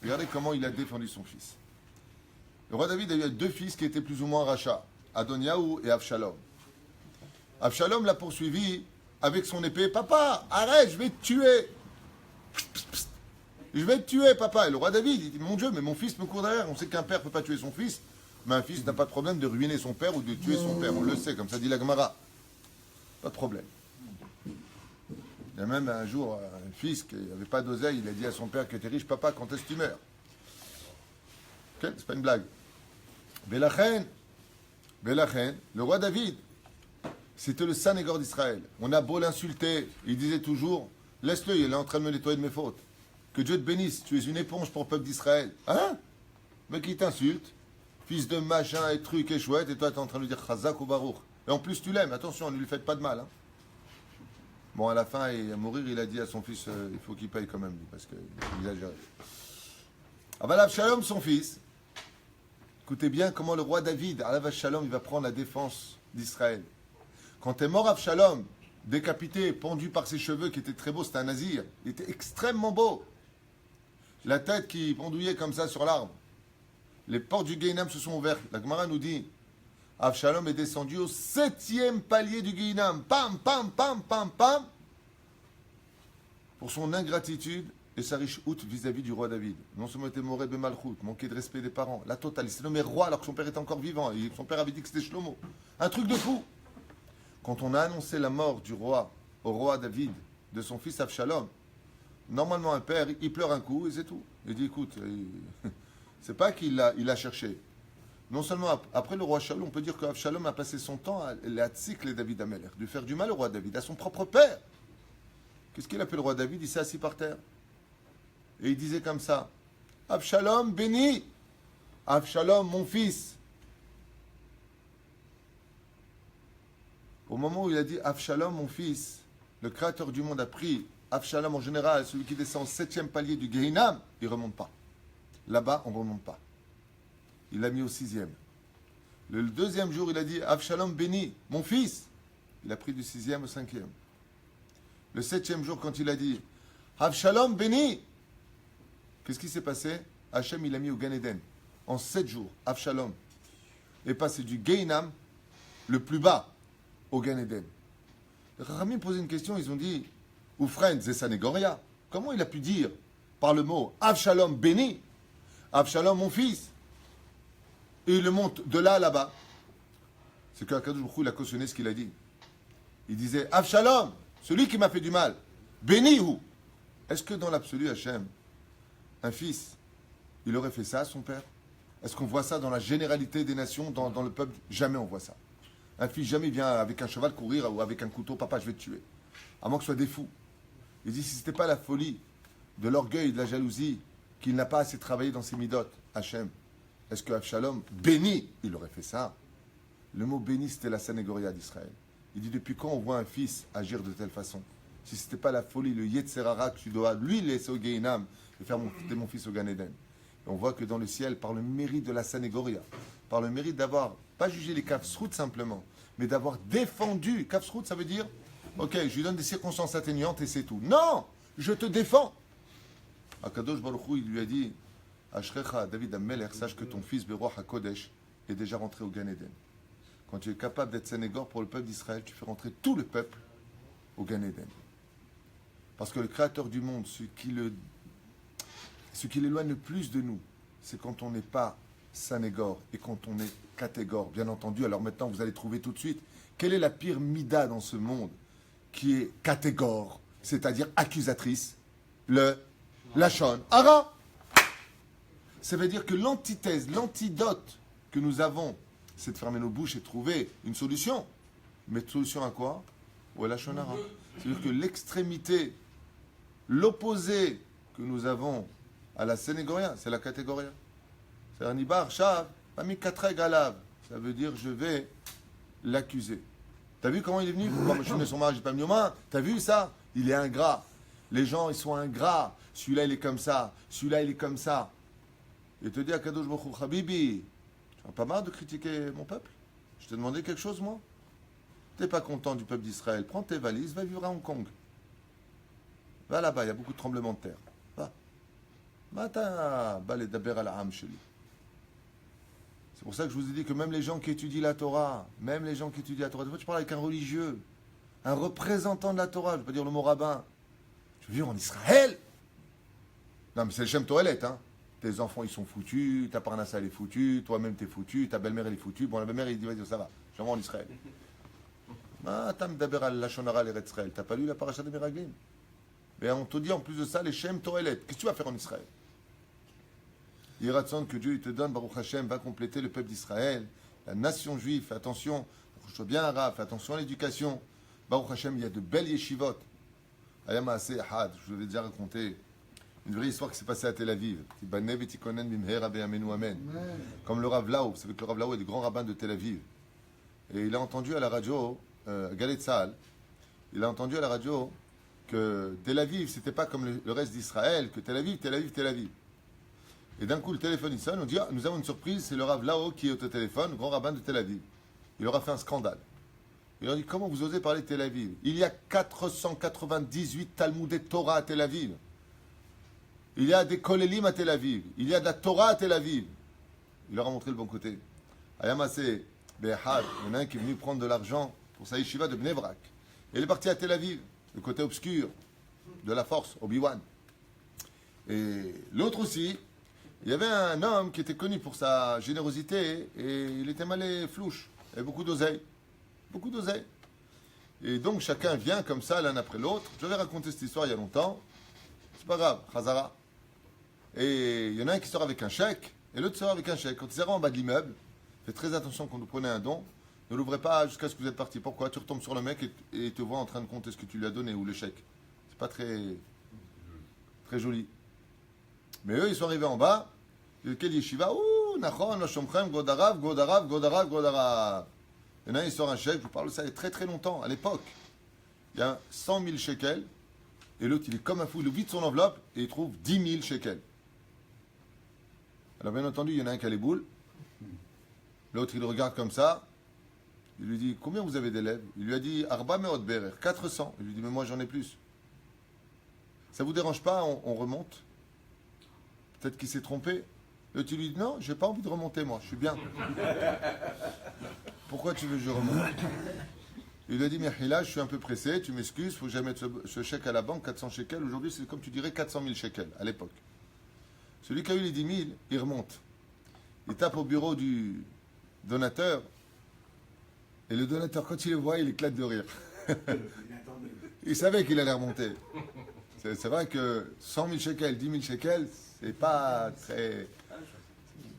Regardez comment il a défendu son fils. Le roi David a eu 2 fils qui étaient plus ou moins rachats, Adoniaou et Avshalom. Avshalom l'a poursuivi avec son épée. Papa, arrête, je vais te tuer. Je vais te tuer, papa. Et le roi David, il dit, mon Dieu, mais mon fils me court derrière. On sait qu'un père ne peut pas tuer son fils, mais un fils n'a pas de problème de ruiner son père ou de tuer son père. On le sait, comme ça dit la Gemara. Pas de problème. Il y a même un jour un fils qui n'avait pas d'oseille, il a dit à son père qui était riche, papa, quand est-ce que tu meurs? Ok, c'est pas une blague. Belachen, le roi David, c'était le Sanégor d'Israël. On a beau l'insulter, il disait toujours, laisse-le, il est en train de me nettoyer de mes fautes. Que Dieu te bénisse, tu es une éponge pour le peuple d'Israël. Hein? Mais qui t'insulte, fils de machin et truc et chouette, et toi tu es en train de lui dire Chazak ou Baruch. Et en plus tu l'aimes, attention, ne lui faites pas de mal. Hein. Bon, à la fin, et à mourir, il a dit à son fils, il faut qu'il paye quand même, lui, parce qu'il exagère. Aval Avshalom, son fils, écoutez bien comment le roi David, Alav Avshalom, il va prendre la défense d'Israël. Quand est mort Avshalom, décapité, pendu par ses cheveux, qui étaient très beaux, c'était un nazir, il était extrêmement beau. La tête qui pendouillait comme ça sur l'arbre. Les portes du Guéinam se sont ouvertes. La Gemara nous dit, Avshalom est descendu au 7e palier du Guéinam. Pam, pam, pam, pam, pam. Pour son ingratitude et sa riche houte vis-à-vis du roi David. Non seulement était moré de malchoute, manqué de respect des parents. La totale. Il s'est nommé roi alors que son père était encore vivant. Et son père avait dit que c'était Shlomo. Un truc de fou. Quand on a annoncé la mort du roi au roi David, de son fils Avshalom, normalement un père, il pleure un coup et c'est tout. Il dit, écoute, c'est pas qu'il l'a cherché. Non seulement après le roi Shalom, on peut dire qu'Avshalom a passé son temps à tzikler David Amelech, de faire du mal au roi David, à son propre père. Qu'est-ce qu'il appelle le roi David? Il s'est assis par terre. Et il disait comme ça, Avshalom béni, Avshalom mon fils. Au moment où il a dit Avshalom mon fils, le créateur du monde a pris Avshalom en général, celui qui descend au 7e palier du Gehinam, il ne remonte pas. Là-bas, on ne remonte pas. Il l'a mis au 6e. Le 2e jour, il a dit Avshalom béni, mon fils. Il a pris du 6e au 5e. Le 7e jour, quand il a dit Avshalom béni, qu'est-ce qui s'est passé? Hachem, il a mis au Gan Eden. En 7 jours, Avshalom est passé du Gehinam, le plus bas, au Gan Eden. Les Chachamim posaient une question, ils ont dit Oufren, Zesanegoria, comment il a pu dire par le mot Avshalom béni, Avshalom mon fils, et il le monte de là à là-bas? C'est qu'Akadosh Baruch Hu, il a cautionné ce qu'il a dit. Il disait Avshalom, celui qui m'a fait du mal, béni ou. Est-ce que dans l'absolu, Hachem, un fils, il aurait fait ça à son père? Est-ce qu'on voit ça dans la généralité des nations, dans le peuple? Jamais on voit ça. Un fils jamais vient avec un cheval courir ou avec un couteau, papa, je vais te tuer. À moins que ce soit des fous. Il dit, si ce n'était pas la folie, de l'orgueil, de la jalousie, qu'il n'a pas assez travaillé dans ses midotes, Hachem, est-ce que Avshalom, béni, il aurait fait ça? Le mot béni, c'était la Sanégoria d'Israël. Il dit, depuis quand on voit un fils agir de telle façon? Si ce n'était pas la folie, le Yetzerara que tu dois lui laisser au Gehinam et faire monter mon fils au Gan Eden. Et on voit que dans le ciel, par le mérite de la Sanégoria, par le mérite d'avoir, pas jugé les Kafsrout simplement, mais d'avoir défendu. Kafsrout, ça veut dire, ok, je lui donne des circonstances atténuantes et c'est tout. Non, je te défends. Akadosh Baruch Hu, il lui a dit, Ashrecha, David Amelech, sache que ton fils Beroach HaKodesh est déjà rentré au Gan Eden. Quand tu es capable d'être Sénégor pour le peuple d'Israël, tu fais rentrer tout le peuple au Gan Eden. Parce que le Créateur du monde, ce qui l'éloigne le plus de nous, c'est quand on n'est pas Sanégor et quand on est Catégor. Bien entendu, alors maintenant vous allez trouver tout de suite quelle est la pire mida dans ce monde qui est Catégor, c'est-à-dire accusatrice, le Lachon Hara. Ça veut dire que l'antithèse, l'antidote que nous avons, c'est de fermer nos bouches et de trouver une solution. Mais solution à quoi? Ou Lachon Hara. C'est-à-dire que l'extrémité, l'opposé que nous avons à la Sénégoria, c'est la catégorie. C'est un Nibar, Shav, Ami Katreg Alav. Ça veut dire je vais l'accuser. T'as vu comment il est venu? Moi, je suis né son mari, j'ai pas mis aux mains. T'as vu ça? Il est ingrat. Les gens, ils sont ingrats. Celui-là, il est comme ça. Celui-là, il est comme ça. Et te dit à Kadosh Baruch Hu, Habibi, tu n'as pas marre de critiquer mon peuple? Je t'ai demandé quelque chose, moi? T'es pas content du peuple d'Israël? Prends tes valises, va vivre à Hong Kong. Va là-bas, il y a beaucoup de tremblements de terre. Va. Mata, balé daber al am sheli. C'est pour ça que je vous ai dit que même les gens qui étudient la Torah, des fois tu parles avec un religieux, un représentant de la Torah, je ne veux pas dire le mot rabbin, tu veux vivre en Israël? Non mais c'est le Shem Toilette, hein. Tes enfants ils sont foutus, ta parnassa elle est foutue, toi-même t'es foutu, ta belle-mère elle est foutue, bon la belle-mère il dit vas-y ça va, je vais en Israël. Ah, t'as m'daber al lachonara l'Eretz Israël. T'as pas lu la paracha des Meraglim? Mais on te dit en plus de ça, les Shem Torelet. Qu'est-ce que tu vas faire en Israël? Il ratson que Dieu il te donne, Baruch Hashem, va compléter le peuple d'Israël, la nation juive. Fais attention, sois bien arabe, fais attention à l'éducation. Baruch Hashem, il y a de belles yeshivot. Ayama Aseh Ahad, je vous l'ai déjà raconté. Une vraie histoire qui s'est passée à Tel Aviv. Comme le Rav Lau, vous savez que le Rav Lau est le grand rabbin de Tel Aviv. Et il a entendu à la radio, Galet Tzahal, il a entendu à la radio que Tel Aviv, c'était pas comme le reste d'Israël, que Tel Aviv, Tel Aviv, Tel Aviv. Et d'un coup, le téléphone il sonne, on dit, ah, nous avons une surprise, c'est le Rav Lau qui est au téléphone, le grand rabbin de Tel Aviv. Il aura fait un scandale. Il leur dit, comment vous osez parler de Tel Aviv? Il y a 498 Talmudé Torah à Tel Aviv. Il y a des Kolelim à Tel Aviv. Il y a de la Torah à Tel Aviv. Il leur a montré le bon côté. Ayamase Behad, il y en a un qui est venu prendre de l'argent pour sa yeshiva de Bnei Brak. Et il est parti à Tel Aviv, le côté obscur de la force, Obi-Wan. Et l'autre aussi, il y avait un homme qui était connu pour sa générosité et il était malé flouche. Il avait beaucoup d'oseille. Beaucoup d'oseille. Et donc chacun vient comme ça l'un après l'autre. J'avais raconté cette histoire il y a longtemps. C'est pas grave, Khazara. Et il y en a un qui sort avec un chèque et l'autre sort avec un chèque. Quand ils arrivent en bas de l'immeuble, faites très attention quand vous prenez un don. Ne l'ouvrez pas jusqu'à ce que vous êtes parti. Pourquoi? Tu retombes sur le mec et il te voit en train de compter ce que tu lui as donné ou le chèque. C'est pas très joli. Mais eux, ils sont arrivés en bas. Quel yeshiva? Ouh, Nachon, Loshomchem, Godarav, Godarav, Godarav, Godarav. Il y en a un, il sort un chèque, je vous parle de ça il y a très très longtemps, à l'époque. Il y a 100 000 shekels, et l'autre il est comme un fou, il vide son enveloppe et il trouve 10 000 shekels. Alors bien entendu, il y en a un qui a les boules, l'autre il le regarde comme ça, il lui dit, combien vous avez d'élèves? Il lui a dit, Arba Meot Berer, 400. Il lui dit, mais moi j'en ai plus. Ça vous dérange pas, on remonte? Peut-être qu'il s'est trompé. L'autre il lui dit, non, j'ai pas envie de remonter moi, je suis bien. Pourquoi tu veux que je remonte? Il lui a dit, Mihila, je suis un peu pressé, tu m'excuses, il faut que j'aille mettre ce chèque à la banque, 400 shekels. Aujourd'hui, c'est comme tu dirais 400 000 shekels, à l'époque. Celui qui a eu les 10 000, il remonte. Il tape au bureau du donateur, et le donateur, quand il le voit, il éclate de rire. Il savait qu'il allait remonter. C'est vrai que 100 000 shekels, 10 000 shekels, c'est pas très...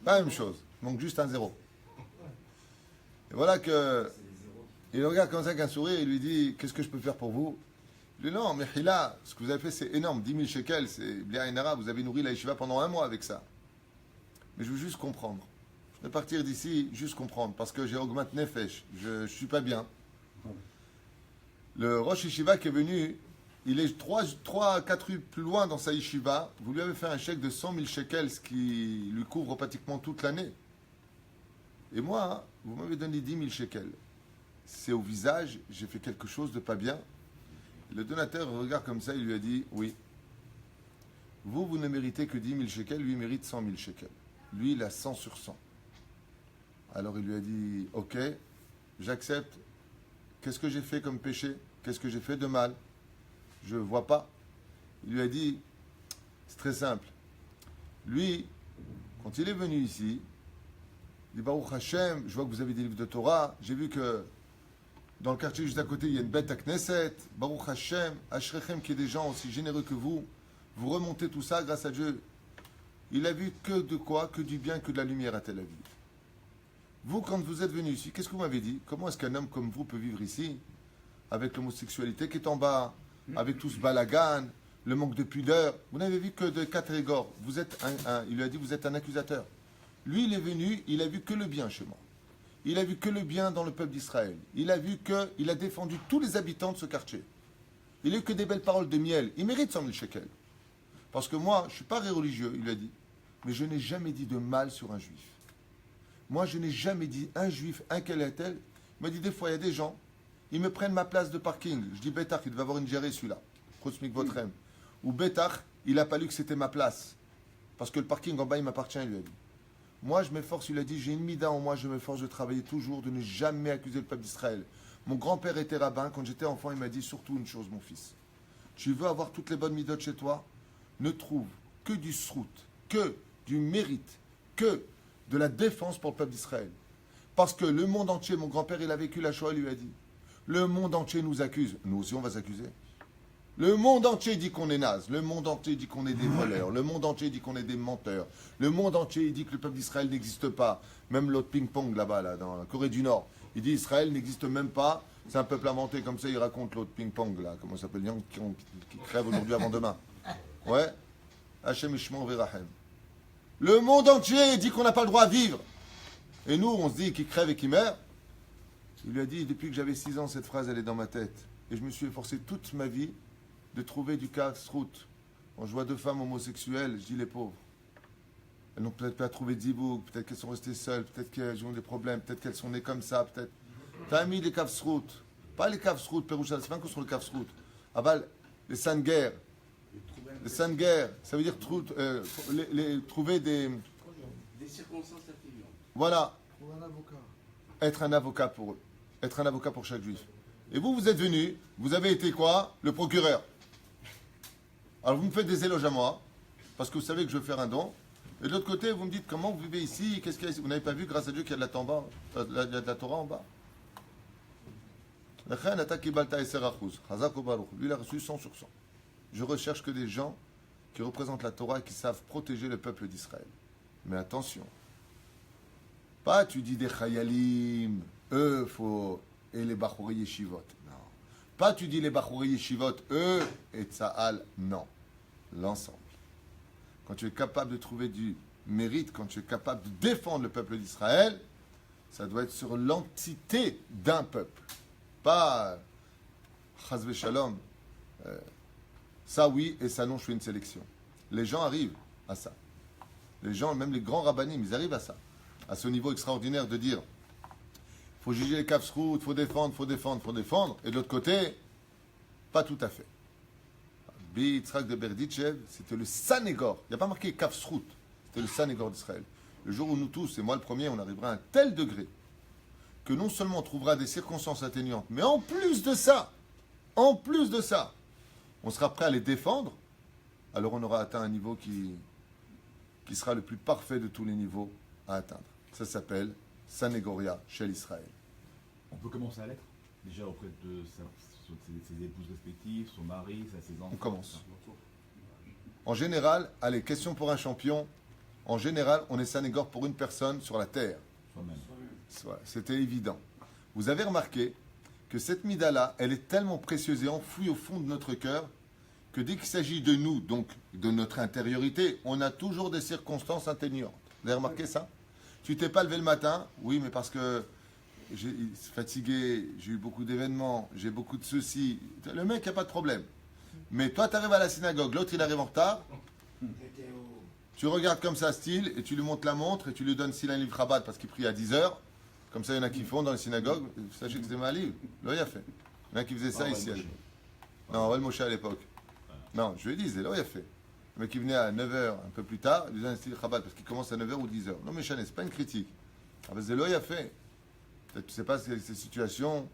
Pas la même chose. Il manque juste un zéro. Et voilà que il le regarde comme ça avec un sourire, il lui dit, qu'est-ce que je peux faire pour vous? Il lui dit, non, mais Hila, ce que vous avez fait, c'est énorme. 10 000 shekels, c'est bien Inara, vous avez nourri la yeshiva pendant 1 mois avec ça. Mais je veux juste comprendre. Je vais partir d'ici, juste comprendre, parce que j'ai augmenté Nefesh. Je ne suis pas bien. Le Rosh Yeshiva qui est venu, il est 3-4 rues plus loin dans sa yeshiva. Vous lui avez fait un chèque de 100 000 shekels, ce qui lui couvre pratiquement toute l'année. Et moi, vous m'avez donné 10 000 shekels. C'est au visage, j'ai fait quelque chose de pas bien. Le donateur regarde comme ça, il lui a dit, oui, vous ne méritez que 10 000 shekels, lui il mérite 100 000 shekels. Lui, il a 100 sur 100. Alors il lui a dit, ok, j'accepte. Qu'est-ce que j'ai fait comme péché? Qu'est-ce que j'ai fait de mal? Je ne vois pas. Il lui a dit, c'est très simple. Lui, quand il est venu ici, il dit, Baruch Hashem, je vois que vous avez des livres de Torah. J'ai vu que dans le quartier juste à côté, il y a une bête à Knesset. Baruch Hashem, Ashrechem, qui est des gens aussi généreux que vous. Vous remontez tout ça grâce à Dieu. Il a vu que de quoi? Que du bien, que de la lumière à Tel Aviv. Vous, quand vous êtes venu ici, qu'est-ce que vous m'avez dit? Comment est-ce qu'un homme comme vous peut vivre ici, avec l'homosexualité qui est en bas, avec tout ce balagan, le manque de pudeur? Vous n'avez vu que de catrégor. Vous êtes il lui a dit, vous êtes un accusateur. Lui, il est venu, il a vu que le bien chez moi. Il a vu que le bien dans le peuple d'Israël. Il a vu qu'il a défendu tous les habitants de ce quartier. Il n'a eu que des belles paroles de miel. Il mérite 100 000 shekels. Parce que moi, je ne suis pas religieux, il a dit, mais je n'ai jamais dit de mal sur un juif. Moi, je n'ai jamais dit un juif, un quel est-elle. Il m'a dit, des fois, il y a des gens, ils me prennent ma place de parking. Je dis, Betach, il devait avoir une gérée celui-là. Prosmik Votrem. Ou Betach, il n'a pas lu que c'était ma place. Parce que le parking en bas, il m'appartient, il lui a dit. Moi, je m'efforce, il a dit, j'ai une mida en moi, je m'efforce de travailler toujours, de ne jamais accuser le peuple d'Israël. Mon grand-père était rabbin, quand j'étais enfant, il m'a dit surtout une chose, mon fils. Tu veux avoir toutes les bonnes midotes chez toi? Ne trouve que du srout, que du mérite, que de la défense pour le peuple d'Israël. Parce que le monde entier, mon grand-père, il a vécu la Shoah, il lui a dit, Le monde entier nous accuse. Nous aussi, on va s'accuser. Le monde entier dit qu'on est naze. Le monde entier dit qu'on est des voleurs. Le monde entier dit qu'on est des menteurs. Le monde entier dit que le peuple d'Israël n'existe pas. Même l'autre ping-pong là-bas, là, dans la Corée du Nord. Il dit Israël n'existe même pas. C'est un peuple inventé comme ça. Il raconte l'autre ping-pong là. Comment ça s'appelle? Qui crève aujourd'hui avant demain. Ouais. Hachem Ishmael Verahem. Le monde entier dit qu'on n'a pas le droit à vivre. Et nous, on se dit qu'il crève et qu'il meurt. Il lui a dit, depuis que j'avais 6 ans, cette phrase, elle est dans ma tête. Et je me suis efforcé toute ma vie de trouver du casse-route. Quand je vois 2 femmes homosexuelles, je dis les pauvres. Elles n'ont peut-être pas trouvé de zibouk, peut-être qu'elles sont restées seules, peut-être qu'elles ont des problèmes, peut-être qu'elles sont nées comme ça, peut-être. T'as mis les casse-routes. Pas les casse-routes, Péroucha, c'est pas que sur le casse-route. Aval, les saintes guerres. Les saintes guerres, ça veut dire trouver des circonstances atténuantes. Voilà. Pour un avocat. Être un avocat pour eux. Être un avocat pour chaque juif. Et vous êtes venu, vous avez été quoi? Le procureur. Alors vous me faites des éloges à moi, parce que vous savez que je veux faire un don. Et de l'autre côté, vous me dites comment vous vivez ici, qu'est-ce qu'il y a ici? Vous n'avez pas vu, grâce à Dieu, qu'il y a de la Torah, il y a de la Torah en bas. Lui, il a reçu 100 sur 100. Je recherche que des gens qui représentent la Torah et qui savent protéger le peuple d'Israël. Mais attention. Pas tu dis des chayalim, eux, faut... et les bachouri yeshivot. Non. Pas tu dis les bachouri yeshivot, eux, et Tsahal. Non. L'ensemble. Quand tu es capable de trouver du mérite, quand tu es capable de défendre le peuple d'Israël, ça doit être sur l'entité d'un peuple. Pas Chazve Shalom. Ça oui, et ça non, je fais une sélection. Les gens arrivent à ça. Les gens, même les grands rabbinim, ils arrivent à ça. À ce niveau extraordinaire de dire il faut juger les kafsrout, il faut défendre, il faut défendre, il faut défendre. Et de l'autre côté, pas tout à fait. Yitzhak de Berditchev, c'était le Sanégor. Il n'y a pas marqué kafsrout, c'était le Sanégor d'Israël. Le jour où nous tous, et moi le premier, on arrivera à un tel degré que non seulement on trouvera des circonstances atténuantes, mais en plus de ça, on sera prêt à les défendre, alors on aura atteint un niveau qui sera le plus parfait de tous les niveaux à atteindre. Ça s'appelle Sanégoria chez l'Israël. On peut commencer à l'être déjà auprès de ses épouses respectives, son mari, ses enfants. On commence. En général, allez, question pour un champion. En général, on est Sanégor pour une personne sur la terre. Soi-même. Voilà, c'était évident. Vous avez remarqué que cette mida-là, elle est tellement précieuse et enfouie au fond de notre cœur que dès qu'il s'agit de nous, donc de notre intériorité, on a toujours des circonstances atténuantes. Vous avez remarqué ça? Tu t'es pas levé le matin? Oui, mais parce que j'ai fatigué, j'ai eu beaucoup d'événements, j'ai beaucoup de ceci. Le mec, il n'y a pas de problème. Mais toi, tu arrives à la synagogue, l'autre, il arrive en retard. Tu regardes comme ça, style, et tu lui montres la montre, et tu lui donnes s'il a un livre Chabad parce qu'il prie à 10 heures. Comme ça, il y en a qui font dans les synagogues. Sachez que c'était ma livre. Là, il a fait. Il y en a qui faisaient ça ici. Non, Val Moshe à l'époque. Non, je lui ai dit, c'est là, il a fait. Le mec qui venait à 9h, un peu plus tard, il lui donne un style Chabad parce qu'il commence à 9h ou 10h. Non, mais Chané, c'est pas une critique. Ah, ben, c'est là, il a fait. Peut-être tu sais pas ces situations.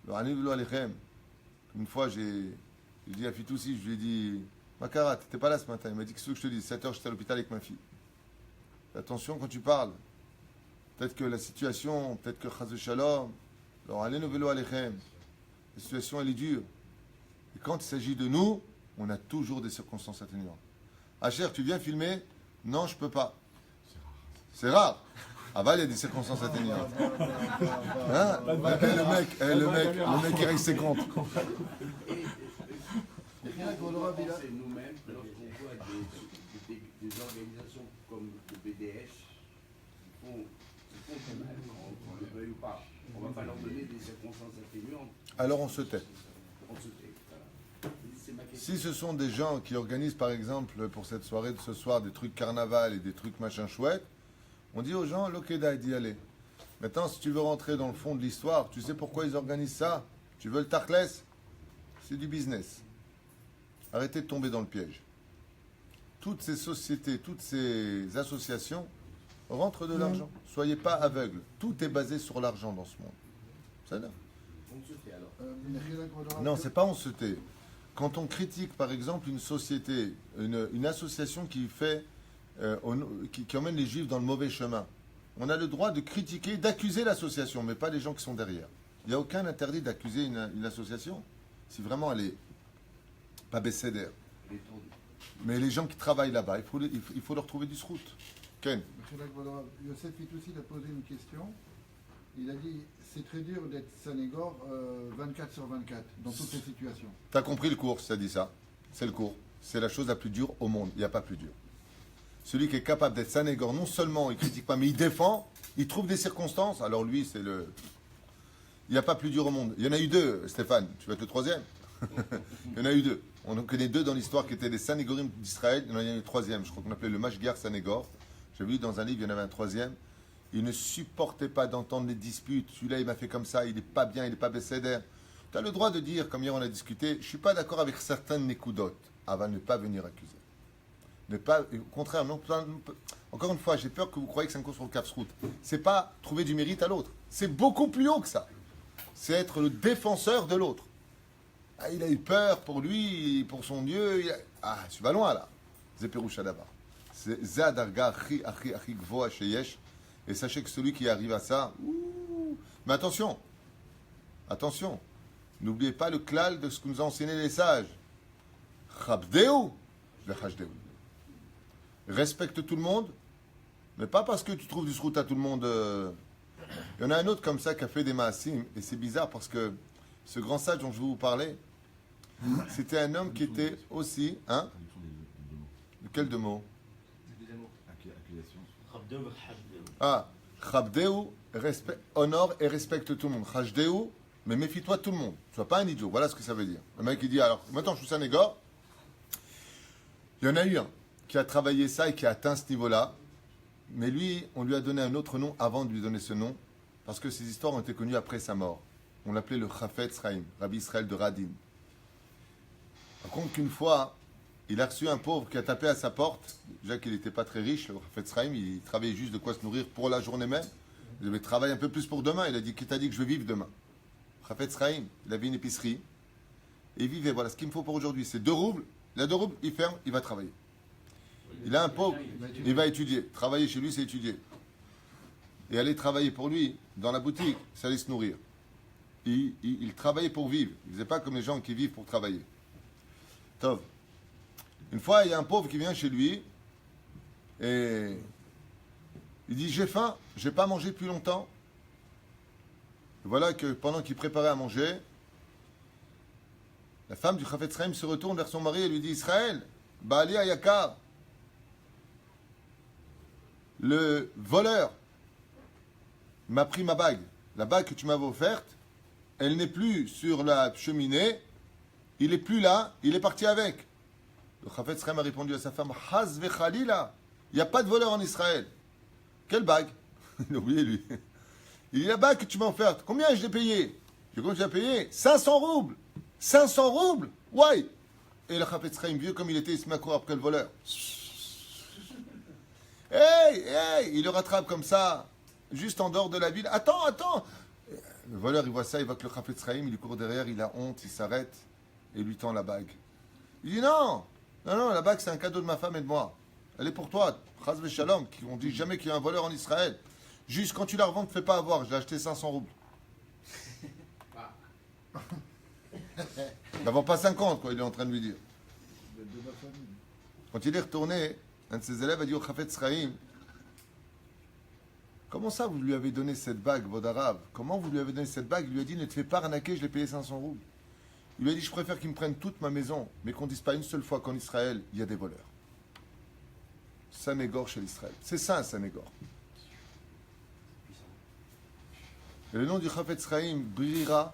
Une fois, j'ai dit à Fitoussi, je lui ai dit, Makara, t'étais pas là ce matin. Il m'a dit, qu'est-ce que je te dis? 7h, j'étais à l'hôpital avec ma fille. Fais attention quand tu parles. Peut-être que la situation, peut-être que Chaz Shalom, alors allez nous vélo alechem. La situation, elle est dure. Et quand il s'agit de nous, on a toujours des circonstances atténuantes. Hacher, tu viens filmer? Non, je peux pas. C'est rare. Ah bah, il y a des circonstances atténuantes. Hein? Le mec, il règle ses comptes. C'est nous-mêmes, lorsqu'on voit des organisations comme le BDS, qui font du mal, on le veuille ou pas. On ne va pas leur donner des circonstances atténuantes. Alors on se tait. On se tait. Voilà. C'est ma question. Si ce sont des gens qui organisent, par exemple, pour cette soirée de ce soir, des trucs carnaval et des trucs machin chouette, on dit aux gens, l'Okeda d'y aller. Maintenant, si tu veux rentrer dans le fond de l'histoire, tu sais pourquoi ils organisent ça? Tu veux le Tarkless? C'est du business. Arrêtez de tomber dans le piège. Toutes ces sociétés, toutes ces associations rentrent de l'argent. Soyez pas aveugles. Tout est basé sur l'argent dans ce monde. C'est là. On se tait alors. Non, c'est pas on se tait. Quand on critique, par exemple, une société, une association qui fait, qui emmène les juifs dans le mauvais chemin, on a le droit de critiquer, d'accuser l'association, mais pas les gens qui sont derrière. Il n'y a aucun interdit d'accuser une association si vraiment elle est pas bécédère. Les tours Mais les gens qui travaillent là-bas, il faut leur trouver du srout. Ken, Monsieur Lagbodorav, Yosef Fitoussi a posé une question. Il a dit c'est très dur d'être Sanégor 24 sur 24 dans toutes les situations. t'as compris le cours, ça dit ça. C'est le cours. C'est la chose la plus dure au monde. Il n'y a pas plus dur. Celui qui est capable d'être Sanégor, non seulement il critique pas, mais il défend, il trouve des circonstances. Alors lui, c'est le. Il n'y a pas plus dur au monde. Il y en a eu deux, Stéphane. Tu vas être le troisième. Il y en a eu deux. On en connaît deux dans l'histoire qui étaient des Sanégorim d'Israël. Il y en a eu un troisième. Je crois qu'on appelait le Mashgar Sanégor. J'ai vu dans un livre, il y en avait un troisième. Il ne supportait pas d'entendre les disputes. Celui-là, il m'a fait comme ça. Il n'est pas bien, il n'est pas bécédère. Tu as le droit de dire, comme hier on a discuté, je ne suis pas d'accord avec certaines Nekudot. Avant ne pas venir accuser. Ne pas, au contraire, non, encore une fois, j'ai peur que vous croyez que c'est un cours sur le Kafsrout. C'est pas trouver du mérite à l'autre. C'est beaucoup plus haut que ça. C'est être le défenseur de l'autre. Ah, il a eu peur pour lui, pour son Dieu. Ah, tu vas loin là. Zeperoucha d'abord. C'est Zadarga Achi Gvoa Sheyesh. Et sachez que celui qui arrive à ça. Mais attention. Attention. N'oubliez pas le klal de ce que nous ont enseigné les sages. Chabdeu, le Hachdeu. Respecte tout le monde, mais pas parce que tu trouves du srout à tout le monde. Il y en a un autre comme ça qui a fait des maasim, et c'est bizarre parce que ce grand sage dont je vais vous parler, c'était un homme qui était aussi, hein? Traduction des mots. De quel deux mots? Accusation. Ah, Chabdeu, honore et respecte tout le monde. Hachdeu, mais méfie-toi de tout le monde. Tu sois pas un idiot. Voilà ce que ça veut dire. Le mec il dit alors, maintenant je suis Sanégor. Il y en a eu un qui a travaillé ça et qui a atteint ce niveau-là. Mais lui, on lui a donné un autre nom avant de lui donner ce nom, parce que ces histoires ont été connues après sa mort. On l'appelait le Chafetz Chaim, Rabbi Israël de Radin. Par contre, qu'une fois, il a reçu un pauvre qui a tapé à sa porte. Déjà qu'il n'était pas très riche, le Chafetz Chaim, il travaillait juste de quoi se nourrir pour la journée même. Il devait travailler un peu plus pour demain. Il a dit, qui t'a dit que je vais vivre demain? Chafetz Chaim, il avait une épicerie. Et il vivait, voilà, ce qu'il me faut pour aujourd'hui, c'est 2 roubles. Il a 2 roubles, il ferme, il va travailler. Il a un pauvre, il va étudier. Travailler chez lui, c'est étudier. Et aller travailler pour lui, dans la boutique, c'est aller se nourrir. Il travaillait pour vivre. Il ne faisait pas comme les gens qui vivent pour travailler. Tov. Une fois, il y a un pauvre qui vient chez lui et il dit, j'ai faim, je n'ai pas mangé depuis longtemps. Et voilà que pendant qu'il préparait à manger, la femme du Chafetz Chaim se retourne vers son mari et lui dit, Israël, Baali Ayakar, le voleur m'a pris ma bague. La bague que tu m'avais offerte, elle n'est plus sur la cheminée, il n'est plus là, il est parti avec. Le Chafetz Chaim a répondu à sa femme, Haz vechalila, il n'y a pas de voleur en Israël. Quelle bague? Il a oublié lui. Il dit, la bague que tu m'as offerte, combien je l'ai payé? Combien tu l'as payé? 500 roubles. 500 roubles? Ouais. Et le Chafetz Chaim, vieux comme il était, il se met à courir après le voleur. Hey, il le rattrape comme ça, juste en dehors de la ville. Attends. Le voleur, il voit ça, il voit que le Chafetz Chaim, il lui court derrière, il a honte, il s'arrête et lui tend la bague. Il dit non, la bague c'est un cadeau de ma femme et de moi. Elle est pour toi, Chaz v'Shalom, on dit jamais qu'il y a un voleur en Israël. Juste quand tu la revends, ne te fais pas avoir, j'ai acheté 500 roubles. D'abord pas 50, quoi, il est en train de lui dire. Quand il est retourné, un de ses élèves a dit au Chafetz Chaim, comment ça vous lui avez donné cette bague, votre arabe? Comment vous lui avez donné cette bague? Il lui a dit, ne te fais pas arnaquer, je l'ai payé 500 roubles. Il lui a dit, je préfère qu'ils me prennent toute ma maison, mais qu'on ne dise pas une seule fois qu'en Israël, il y a des voleurs. Sanégor chez l'Israël. C'est ça un Sanégor. Et le nom du Chafetz Chaim brillera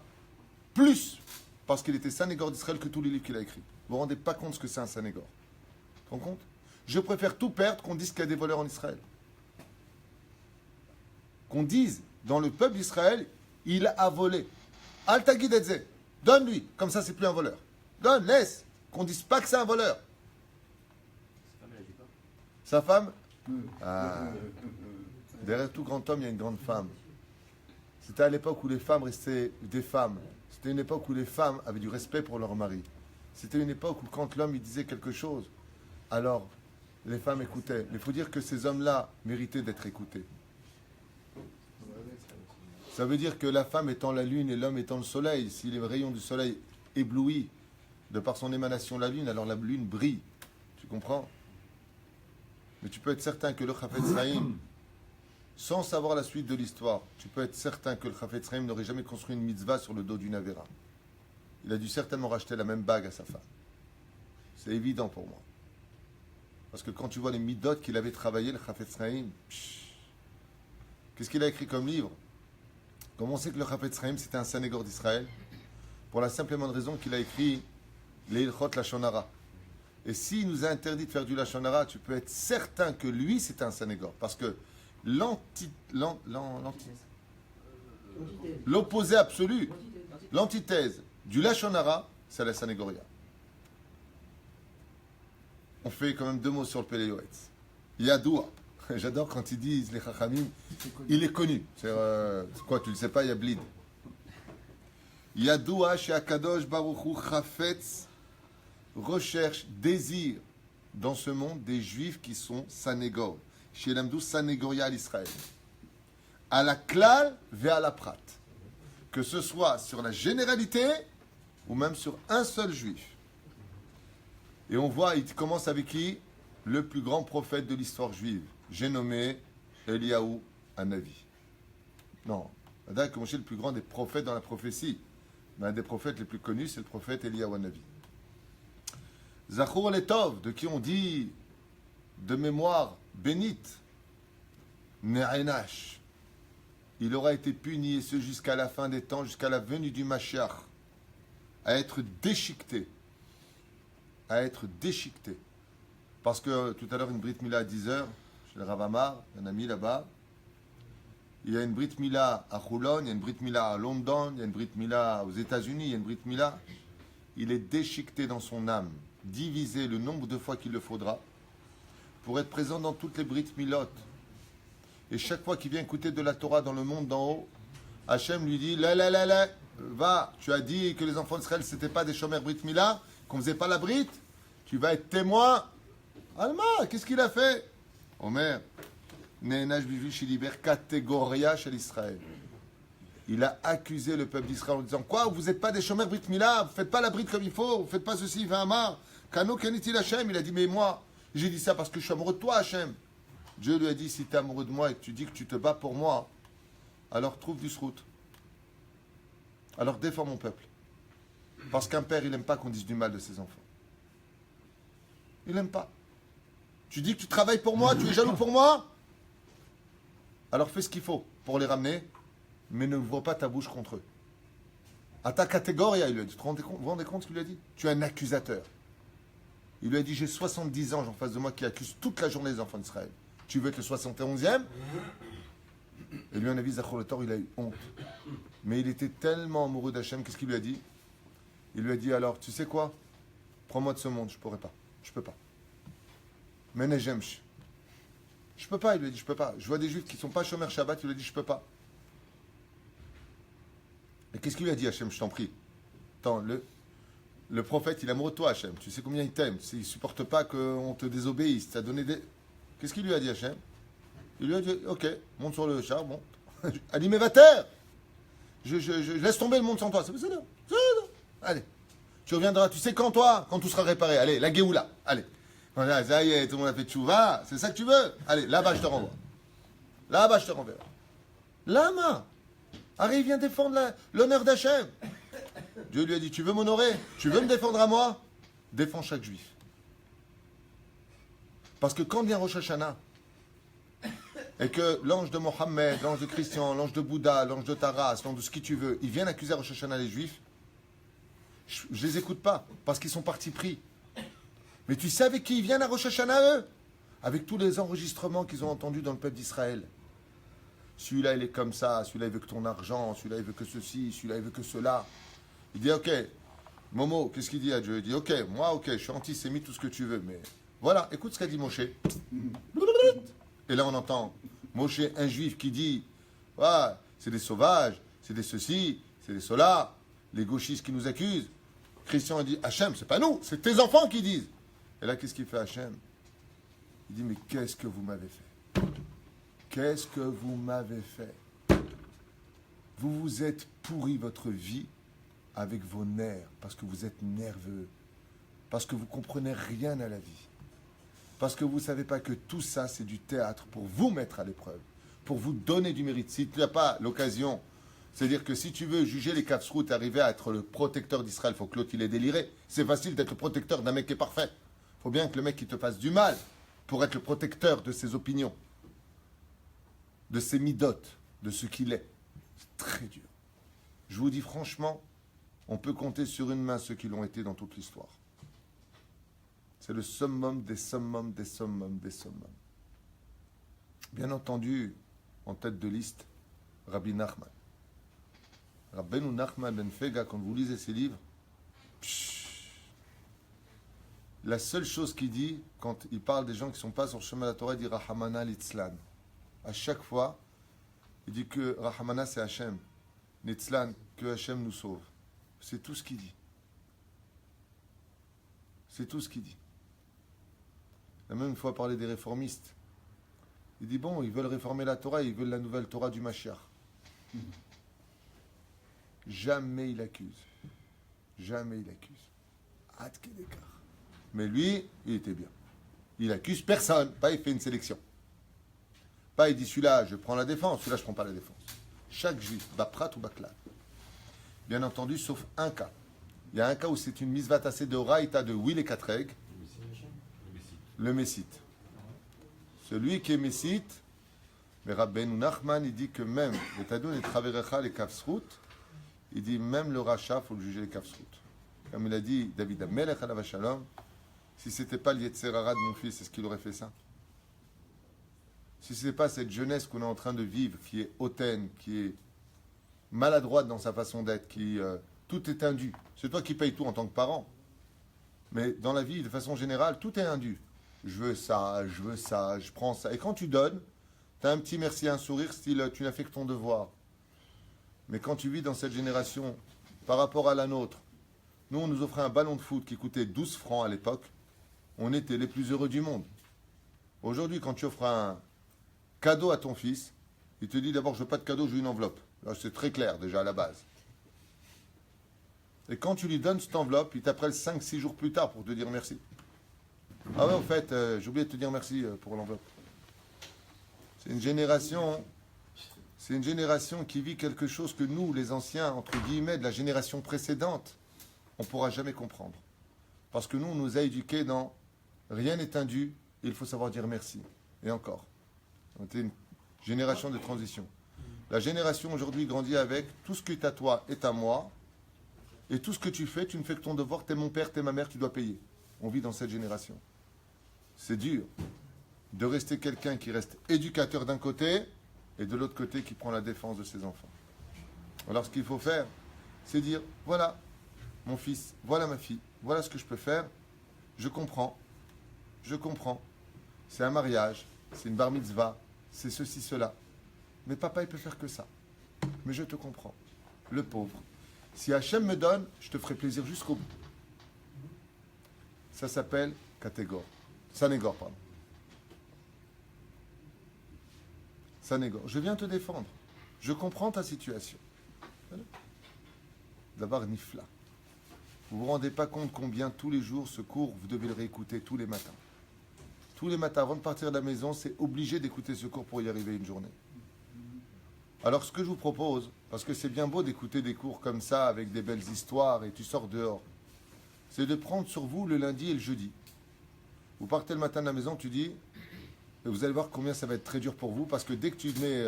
plus parce qu'il était Sanégor d'Israël que tous les livres qu'il a écrits. Vous ne vous rendez pas compte ce que c'est un Sanégor? Tu te rends compte? Je préfère tout perdre qu'on dise qu'il y a des voleurs en Israël. Qu'on dise, dans le peuple d'Israël, il a volé. Al tagid et zeh. Donne-lui. Comme ça, c'est plus un voleur. Donne, laisse. Qu'on dise pas que c'est un voleur. Sa femme? Ah. Derrière tout grand homme, il y a une grande femme. C'était à l'époque où les femmes restaient des femmes. C'était une époque où les femmes avaient du respect pour leur mari. C'était une époque où quand l'homme il disait quelque chose, alors les femmes écoutaient. Mais il faut dire que ces hommes-là méritaient d'être écoutés. Ça veut dire que la femme étant la lune et l'homme étant le soleil, si les rayons du soleil éblouissent de par son émanation la lune, alors la lune brille. Tu comprends? Mais tu peux être certain que le Chafetz Chaim, sans savoir la suite de l'histoire, tu peux être certain que le Chafetz Chaim n'aurait jamais construit une mitzvah sur le dos d'une Avera. Il a dû certainement racheter la même bague à sa femme. C'est évident pour moi. Parce que quand tu vois les midot qu'il avait travaillé, le Chafetz Chaim, qu'est-ce qu'il a écrit comme livre? Comment on sait que le Chafetz Chaim c'était un Sanégor d'Israël? Pour la simple et bonne raison qu'il a écrit les Ilchot Lashon Hara. Et s'il nous a interdit de faire du Lashon Hara, tu peux être certain que lui c'était un Sanégor. Parce que l'opposé absolu, l'antithèse du Lashon Hara, c'est la Sanégoria. On fait quand même 2 mots sur le Pélé Yoetz. Yadoua. J'adore quand ils disent les Chachamim, il est connu. C'est quoi, tu ne le sais pas, il y a Blid. Yadoua chez Akadosh Baruch Hu Chafetz recherche, désire dans ce monde des Juifs qui sont Sanégor. Chez l'Amdou Sanégoria à l'Israël. À la klal vers la prat. Que ce soit sur la généralité ou même sur un seul juif. Et on voit, il commence avec qui? Le plus grand prophète de l'histoire juive. J'ai nommé Eliyahu Hanavi. Non, c'est Moshe est le plus grand des prophètes dans la prophétie. Mais un des prophètes les plus connus, c'est le prophète Eliyahu Hanavi. Zachor Letov, de qui on dit de mémoire bénite, Ne'enash. Il aura été puni, et ce jusqu'à la fin des temps, jusqu'à la venue du Mashiach, à être déchiqueté. À être déchiqueté. Parce que tout à l'heure, une Brit Mila à 10h, chez le Rav Amar, un ami là-bas. Il y a une Brit Mila à Houlon, il y a une Brit Mila à London, il y a une Brit Mila aux États-Unis, il y a une Brit Mila. Il est déchiqueté dans son âme, divisé le nombre de fois qu'il le faudra, pour être présent dans toutes les Brit Milot. Et chaque fois qu'il vient écouter de la Torah dans le monde d'en haut, Hachem lui dit, là, va, tu as dit que les enfants d'Israël, c'était pas des chômeurs Brit Mila, qu'on faisait pas la Brit, tu vas être témoin. Alma, qu'est-ce qu'il a fait? Omer, Ne'enash Bivu Shiliber, catégoria chez l'Israël. Il a accusé le peuple d'Israël en disant, quoi, vous n'êtes pas des chômeurs Brit Mila, vous faites pas la Brit comme il faut, vous faites pas ceci, Vamar, Kano Kanitil Hachem. Il a dit, mais moi, j'ai dit ça parce que je suis amoureux de toi, Hachem. Dieu lui a dit, si tu es amoureux de moi et que tu dis que tu te bats pour moi, alors trouve du srout. Alors défends mon peuple. Parce qu'un père, il n'aime pas qu'on dise du mal de ses enfants. Il n'aime pas. Tu dis que tu travailles pour moi, tu es jaloux pour moi? Alors fais ce qu'il faut pour les ramener, mais ne ouvre pas ta bouche contre eux. À ta catégorie, il lui a dit. Vous vous rendez compte ce qu'il lui a dit? Tu es un accusateur. Il lui a dit, j'ai 70 ans en face de moi qui accuse toute la journée les enfants d'Israël. Tu veux être le 71e? Et lui, on a vu Zachor le Tor, il a eu honte. Mais il était tellement amoureux d'Hachem, qu'est-ce qu'il lui a dit? Il lui a dit, alors, tu sais quoi? Prends-moi de ce monde, je pourrais pas. Je peux pas. Menejemsh. Je peux pas, il lui a dit, je peux pas. Je vois des juifs qui sont pas chômeurs Shabbat, il lui a dit, je peux pas. Et qu'est-ce qu'il lui a dit, Hachem, je t'en prie? Attends, le prophète, il est amoureux de toi, Hachem. Tu sais combien il t'aime. Il ne supporte pas qu'on te désobéisse. T'as donné des... Qu'est-ce qu'il lui a dit, Hachem? Il lui a dit, ok, monte sur le char, monte. Animé va terre. Je laisse tomber le monde sans toi. C'est ça. Allez. Tu reviendras, tu sais quand, toi? Quand tout sera réparé. Allez, la Géoula. Allez. Voilà, ça y est, tout le monde a fait tchouva. C'est ça que tu veux? Allez, là-bas, je te renvoie. Là-bas, je te renverrai. Lama. Arrive, viens défendre l'honneur d'Hachem. Dieu lui a dit, tu veux m'honorer? Tu veux me défendre à moi? Défends chaque juif. Parce que quand vient Rosh Hashanah, et que l'ange de Mohammed, l'ange de Christian, l'ange de Bouddha, l'ange de Taras, l'ange de ce qui tu veux, ils viennent accuser à Rosh Hashanah les juifs, je les écoute pas, parce qu'ils sont partis pris. Mais tu sais avec qui ils viennent à Rosh Hashanah, eux? Avec tous les enregistrements qu'ils ont entendus dans le peuple d'Israël. Celui-là, il est comme ça, celui-là, il veut que ton argent, celui-là, il veut que ceci, celui-là, il veut que cela. Il dit, ok, Momo, qu'est-ce qu'il dit à Dieu? Il dit, ok, moi, ok, je suis antisémite, tout ce que tu veux, mais voilà, écoute ce qu'a dit Moshe. Et là, on entend Moshe, un juif, qui dit, ah, c'est des sauvages, c'est des ceci, c'est des cela, les gauchistes qui nous accusent. Christian a dit, Hachem, c'est pas nous, c'est tes enfants qui disent. Et là, qu'est-ce qu'il fait Hachem? Il dit, mais qu'est-ce que vous m'avez fait? Qu'est-ce que vous m'avez fait? Vous vous êtes pourri votre vie avec vos nerfs, parce que vous êtes nerveux, parce que vous comprenez rien à la vie, parce que vous ne savez pas que tout ça, c'est du théâtre pour vous mettre à l'épreuve, pour vous donner du mérite. Si tu n'as pas l'occasion, c'est-à-dire que si tu veux juger les Kafsrout et arriver à être le protecteur d'Israël, il faut que l'autre il ait déliré. C'est facile d'être le protecteur d'un mec qui est parfait. Il faut bien que le mec il te fasse du mal pour être le protecteur de ses opinions, de ses midotes, de ce qu'il est. C'est très dur. Je vous dis franchement, on peut compter sur une main ceux qui l'ont été dans toute l'histoire. C'est le summum des summums, des summums, des summums. Bien entendu, en tête de liste, Rabbi Nachman. Rabbeinu Nachman ben Fega, quand vous lisez ses livres, la seule chose qu'il dit, quand il parle des gens qui ne sont pas sur le chemin de la Torah, il dit Rahamana Litzlan. À chaque fois, il dit que Rahamana c'est Hachem, Litzlan, que Hachem nous sauve. C'est tout ce qu'il dit. C'est tout ce qu'il dit. Il a même une fois parlé des réformistes. Il dit bon, ils veulent réformer la Torah, ils veulent la nouvelle Torah du Mashiach. Jamais il accuse. Jamais il accuse. Ad Kedekar. Mais lui, il était bien. Il accuse personne. Pas il fait une sélection. Pas il dit celui-là, je prends la défense, celui-là, je ne prends pas la défense. Chaque juif, Baprat ou Baklal. Bien entendu, sauf un cas. Il y a un cas où c'est une misvat assez de Raïta de Will et Katreg. Le Messite. Celui qui est Messite, mais Rabbeinu Nachman, il dit que même, le Tadoun et Traverecha, les Kafsrout, il dit même le Racha, il faut le juger les Kafsrout. Comme il a dit David Amelech alav shalom, si ce n'était pas le Yetzerara de mon fils, est-ce qu'il aurait fait ça? Si ce n'est pas cette jeunesse qu'on est en train de vivre, qui est hautaine, qui est maladroite dans sa façon d'être, qui tout est indu. C'est toi qui payes tout en tant que parent. Mais dans la vie, de façon générale, tout est indu. Je veux ça, je prends ça. Et quand tu donnes, tu as un petit merci, un sourire, style tu n'as fait que ton devoir. Mais quand tu vis dans cette génération, par rapport à la nôtre, nous on nous offrait un ballon de foot qui coûtait 12 francs à l'époque, on était les plus heureux du monde. Aujourd'hui, quand tu offres un cadeau à ton fils, il te dit d'abord je veux pas de cadeau, je veux une enveloppe. Là c'est très clair déjà à la base. Et quand tu lui donnes cette enveloppe, il t'appelle 5-6 jours plus tard pour te dire merci. Ah ouais, au fait, j'ai oublié de te dire merci pour l'enveloppe. C'est une génération qui vit quelque chose que nous, les anciens, entre guillemets, de la génération précédente, on ne pourra jamais comprendre. Parce que nous, on nous a éduqués dans rien n'est indu, il faut savoir dire merci. Et encore. On était une génération de transition. La génération aujourd'hui grandit avec tout ce qui est à toi est à moi, et tout ce que tu fais, tu ne fais que ton devoir, t'es mon père, t'es ma mère, tu dois payer. On vit dans cette génération. C'est dur de rester quelqu'un qui reste éducateur d'un côté et de l'autre côté qui prend la défense de ses enfants. Alors ce qu'il faut faire, c'est dire, voilà mon fils, voilà ma fille, voilà ce que je peux faire, je comprends, c'est un mariage, c'est une bar mitzvah, c'est ceci, cela. Mais papa, il peut faire que ça. Mais je te comprends, le pauvre. Si Hachem me donne, je te ferai plaisir jusqu'au bout. Ça s'appelle Katégor. Sanégor, pardon. Sanégor. Je viens te défendre. Je comprends ta situation. D'abord, Nifla. Vous ne vous rendez pas compte combien tous les jours ce cours, vous devez le réécouter tous les matins. Tous les matins, avant de partir de la maison, c'est obligé d'écouter ce cours pour y arriver une journée. Alors, ce que je vous propose, parce que c'est bien beau d'écouter des cours comme ça, avec des belles histoires, et tu sors dehors, c'est de prendre sur vous le lundi et le jeudi. Vous partez le matin de la maison, tu dis, et vous allez voir combien ça va être très dur pour vous, parce que dès que tu mets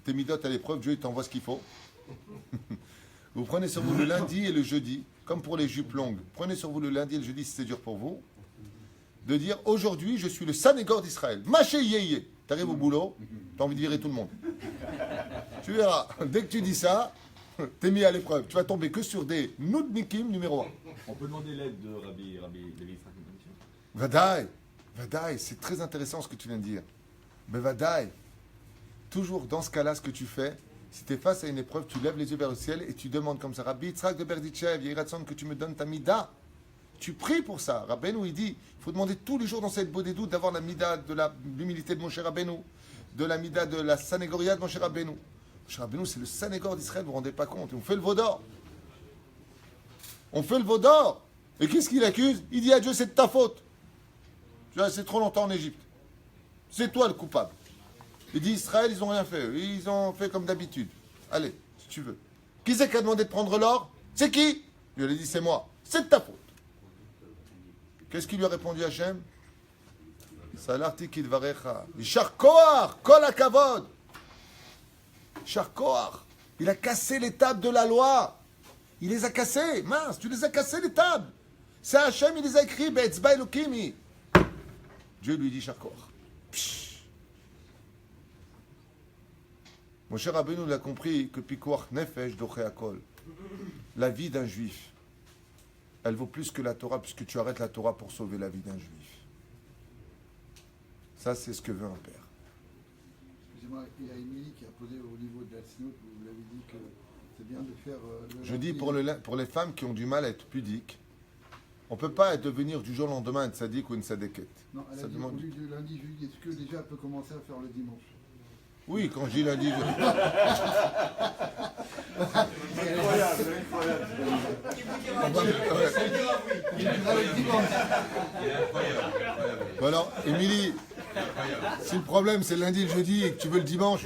tes midotes à l'épreuve, Dieu il t'envoie ce qu'il faut. Vous prenez sur vous le lundi et le jeudi, comme pour les jupes longues. Prenez sur vous le lundi et le jeudi si c'est dur pour vous, de dire, aujourd'hui, je suis le Sanégor d'Israël. Maché yéyé. Tu arrives au boulot, tu as envie de virer tout le monde. Tu verras, dès que tu dis ça, t'es mis à l'épreuve. Tu vas tomber que sur des Noudnikim numéro 1. On peut demander l'aide de Rabbi Levi Yitzhak Ben-Moshe. Vadaï, c'est très intéressant ce que tu viens de dire. Mais Vadaï, toujours dans ce cas-là, ce que tu fais, si tu es face à une épreuve, tu lèves les yeux vers le ciel et tu demandes comme ça, Rabbi Yitzhak de Berditchev, Yiratzon, que tu me donnes ta mida. Tu pries pour ça. Rabbeinu, il dit, il faut demander tous les jours dans cette beau des doutes d'avoir la mida de l'humilité de mon cher Rabbeinu, de la mida de la sanégoria de mon cher Rabbeinu. Moshe Rabbeinu, c'est le Sanégor d'Israël, vous vous rendez pas compte. Et on fait le veau d'or. On fait le veau d'or. Et qu'est-ce qu'il accuse? Il dit à Dieu, c'est de ta faute. Tu vois, c'est trop longtemps en Égypte. C'est toi le coupable. Il dit, Israël, ils n'ont rien fait. Ils ont fait comme d'habitude. Allez, si tu veux. Qui c'est qui a demandé de prendre l'or? C'est qui? Il lui a dit, c'est moi. C'est de ta faute. Qu'est-ce qu'il lui a répondu Hachem? Salarti kidvarecha. Yishar koach, kol hakavod. Yishar koach. Il a cassé les tables de la loi. Il les a cassées. Mince, tu les as cassées les tables. C'est Hachem, il les a écrits. Be'etzba Elokimi. Dieu lui dit Yishar koach. Moshe Rabbeinu l'a compris que pikuach nefesh doché hakol. La vie d'un juif, elle vaut plus que la Torah, puisque tu arrêtes la Torah pour sauver la vie d'un juif. Ça, c'est ce que veut un père. Excusez-moi, il y a Émilie qui a posé au niveau de la Tznout, vous l'avez dit que c'est bien de faire... Je dis pour les femmes qui ont du mal à être pudiques, on ne peut pas devenir du jour au lendemain un tzaddik ou une tzadékette. Non, elle Ça a dit demande- au lieu de lundi, jeudi, est-ce que déjà elle peut commencer à faire le dimanche? Oui, quand je dis lundi... Bon alors, Émilie, si le problème c'est le lundi et le jeudi et que tu veux le dimanche,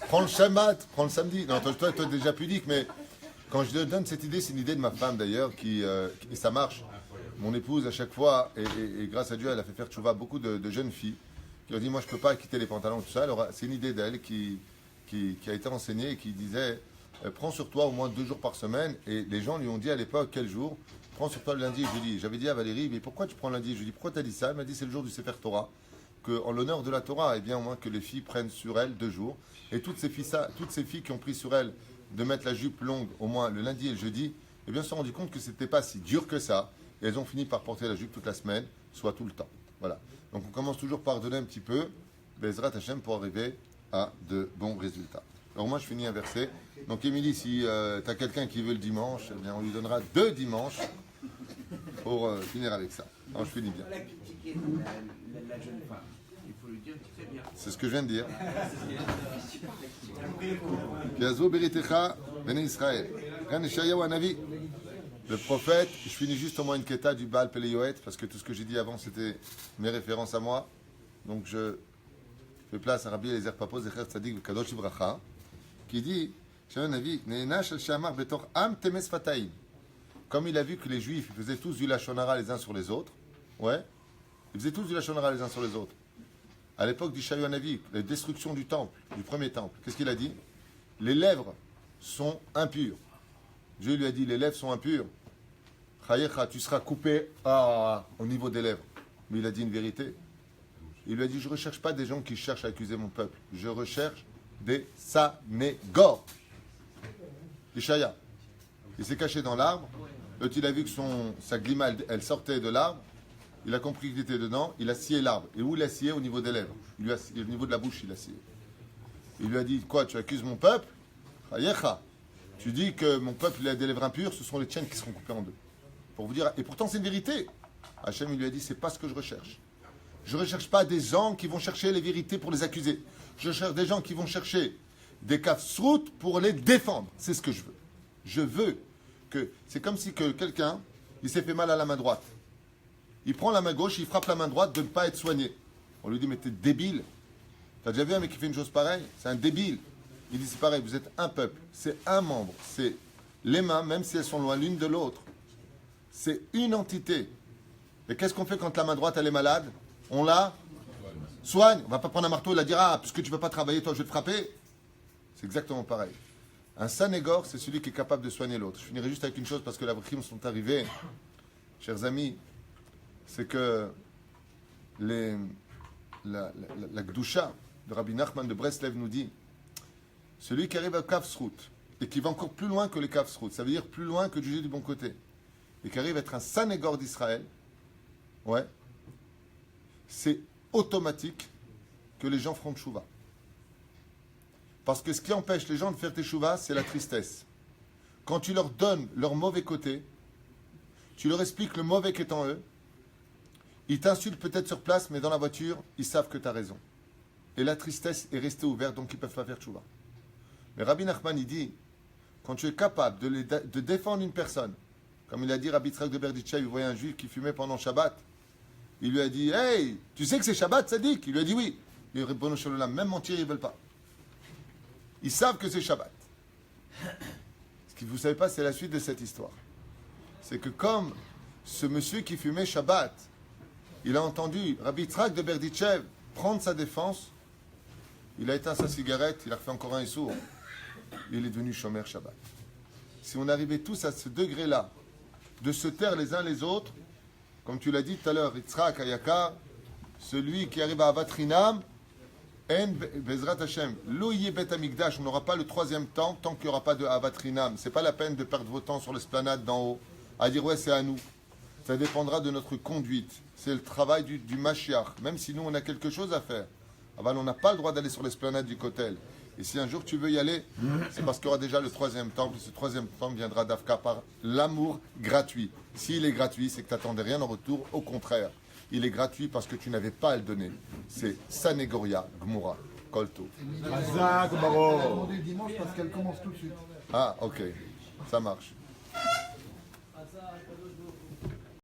prends le Shabbat, prends le samedi. Non, toi t'es déjà pudique, mais quand je te donne cette idée, c'est une idée de ma femme d'ailleurs, et ça marche. Mon épouse, à chaque fois, et grâce à Dieu, elle a fait faire tchouva beaucoup de jeunes filles qui ont dit, moi je peux pas quitter les pantalons, tout ça. Alors c'est une idée d'elle qui a été enseignée et qui disait, prends sur toi au moins 2 jours par semaine. Et les gens lui ont dit à l'époque, quel jour? Prends sur toi le lundi et jeudi. J'avais dit à Valérie, mais pourquoi tu prends lundi et jeudi? Pourquoi tu as dit ça? Elle m'a dit, c'est le jour du Sefer Torah. Qu'en l'honneur de la Torah, eh bien, au moins que les filles prennent sur elles 2 jours. Et toutes ces filles qui ont pris sur elles de mettre la jupe longue au moins le lundi et le jeudi, eh bien, se sont rendues compte que c'était pas si dur que ça. Et elles ont fini par porter la jupe toute la semaine, soit tout le temps. Voilà. Donc on commence toujours par donner un petit peu, Bezrat Hashem, pour arriver à de bons résultats. Alors moi, je finis un verset. Donc Émilie, si tu as quelqu'un qui veut le dimanche, eh bien, on lui donnera 2 dimanches pour finir avec ça. Alors je finis bien. Elle a critiqué la jeune femme. Il faut lui dire très bien. C'est ce que je viens de dire. Piazo beritecha bene Israël. Gan Yeshayahu Hanavi. Le prophète, je finis juste au moins une keta du Baal Peleyoet, parce que tout ce que j'ai dit avant, c'était mes références à moi. Donc je fais place à Rabbi Eliezer Papo, Zecher Tzadik Kadosh Ibracha, qui dit, comme il a vu que les Juifs faisaient tous du Lachon Hara les uns sur les autres, ouais, ils faisaient tous du Lachon Hara les uns sur les autres. À l'époque d'Ishayahu Hanavi, la destruction du temple, du premier temple, qu'est-ce qu'il a dit? Les lèvres sont impures. Dieu lui a dit, les lèvres sont impures. Chayecha, tu seras coupé au niveau des lèvres. Mais il a dit une vérité. Il lui a dit, je ne recherche pas des gens qui cherchent à accuser mon peuple. Je recherche des Sanégor. Ishaya. Il s'est caché dans l'arbre. L'autre, il a vu que sa glima, elle sortait de l'arbre. Il a compris qu'il était dedans. Il a scié l'arbre. Et où il a scié? Au niveau des lèvres. Au niveau de la bouche, il a scié. Il lui a dit, quoi, tu accuses mon peuple? Chayecha. Tu dis que mon peuple il a des lèvres impures, ce sont les tiennes qui seront coupées en 2. Pour vous dire, et pourtant c'est une vérité. Hachem il lui a dit, c'est pas ce que je recherche. Je ne recherche pas des gens qui vont chercher les vérités pour les accuser. Je cherche des gens qui vont chercher des kafsrout pour les défendre. C'est ce que je veux. Je veux que... C'est comme si que quelqu'un, il s'est fait mal à la main droite. Il prend la main gauche, il frappe la main droite de ne pas être soigné. On lui dit, mais t'es débile. T'as déjà vu un mec qui fait une chose pareille? C'est un débile. Il dit, c'est pareil, vous êtes un peuple. C'est un membre. C'est les mains, même si elles sont loin l'une de l'autre. C'est une entité. Et qu'est-ce qu'on fait quand la main droite, elle est malade? On la soigne. On ne va pas prendre un marteau et la dire, ah, puisque tu ne veux pas travailler, toi, je vais te frapper. C'est exactement pareil. Un Sanégor, c'est celui qui est capable de soigner l'autre. Je finirai juste avec une chose, parce que les crimes sont arrivés, chers amis, c'est que la Gdusha de Rabbi Nachman de Breslev nous dit, celui qui arrive à Kafsrout, et qui va encore plus loin que les Kafsrout, ça veut dire plus loin que juger du bon côté, et qui arrive à être un Sanégor d'Israël, ouais, c'est automatique que les gens feront tchouva. Parce que ce qui empêche les gens de faire tchouva, c'est la tristesse. Quand tu leur donnes leur mauvais côté, tu leur expliques le mauvais qui est en eux, ils t'insultent peut-être sur place, mais dans la voiture, ils savent que tu as raison. Et la tristesse est restée ouverte, donc ils ne peuvent pas faire tchouva. Mais Rabbi Nachman, il dit, quand tu es capable de défendre une personne, comme il a dit Rabbi Yitzhak de Berditchev, il voyait un juif qui fumait pendant Shabbat. Il lui a dit, hey, tu sais que c'est Shabbat, Sadik? Il lui a dit oui. Il lui a dit, même mentir, ils ne veulent pas. Ils savent que c'est Shabbat. Ce que vous ne savez pas, c'est la suite de cette histoire. C'est que comme ce monsieur qui fumait Shabbat, il a entendu Rabbi Yitzhak de Berditchev prendre sa défense, il a éteint sa cigarette, il a refait encore un sourd. Il est devenu Shomer Shabbat. Si on arrivait tous à ce degré-là, de se taire les uns les autres, comme tu l'as dit tout à l'heure, Yitzhak Ayakar, celui qui arrive à Avatrinam, En Bezrat Hashem, Lo Yeh Bet Hamikdash, on n'aura pas le troisième temps tant qu'il n'y aura pas de Avatrinam. C'est pas la peine de perdre vos temps sur l'esplanade d'en haut, à dire ouais c'est à nous. Ça dépendra de notre conduite. C'est le travail du Mashiach. Même si nous on a quelque chose à faire. Aval, on n'a pas le droit d'aller sur l'esplanade du Kotel. Et si un jour tu veux y aller, c'est parce qu'il y aura déjà le troisième temple. Et ce troisième temple viendra d'Afka par l'amour gratuit. S'il est gratuit, c'est que tu n'attendais rien en retour. Au contraire, il est gratuit parce que tu n'avais pas à le donner. C'est Sanegoria Gmura Kolto. Elle a demandé dimanche parce qu'elle commence tout de suite. Ah, ok. Ça marche.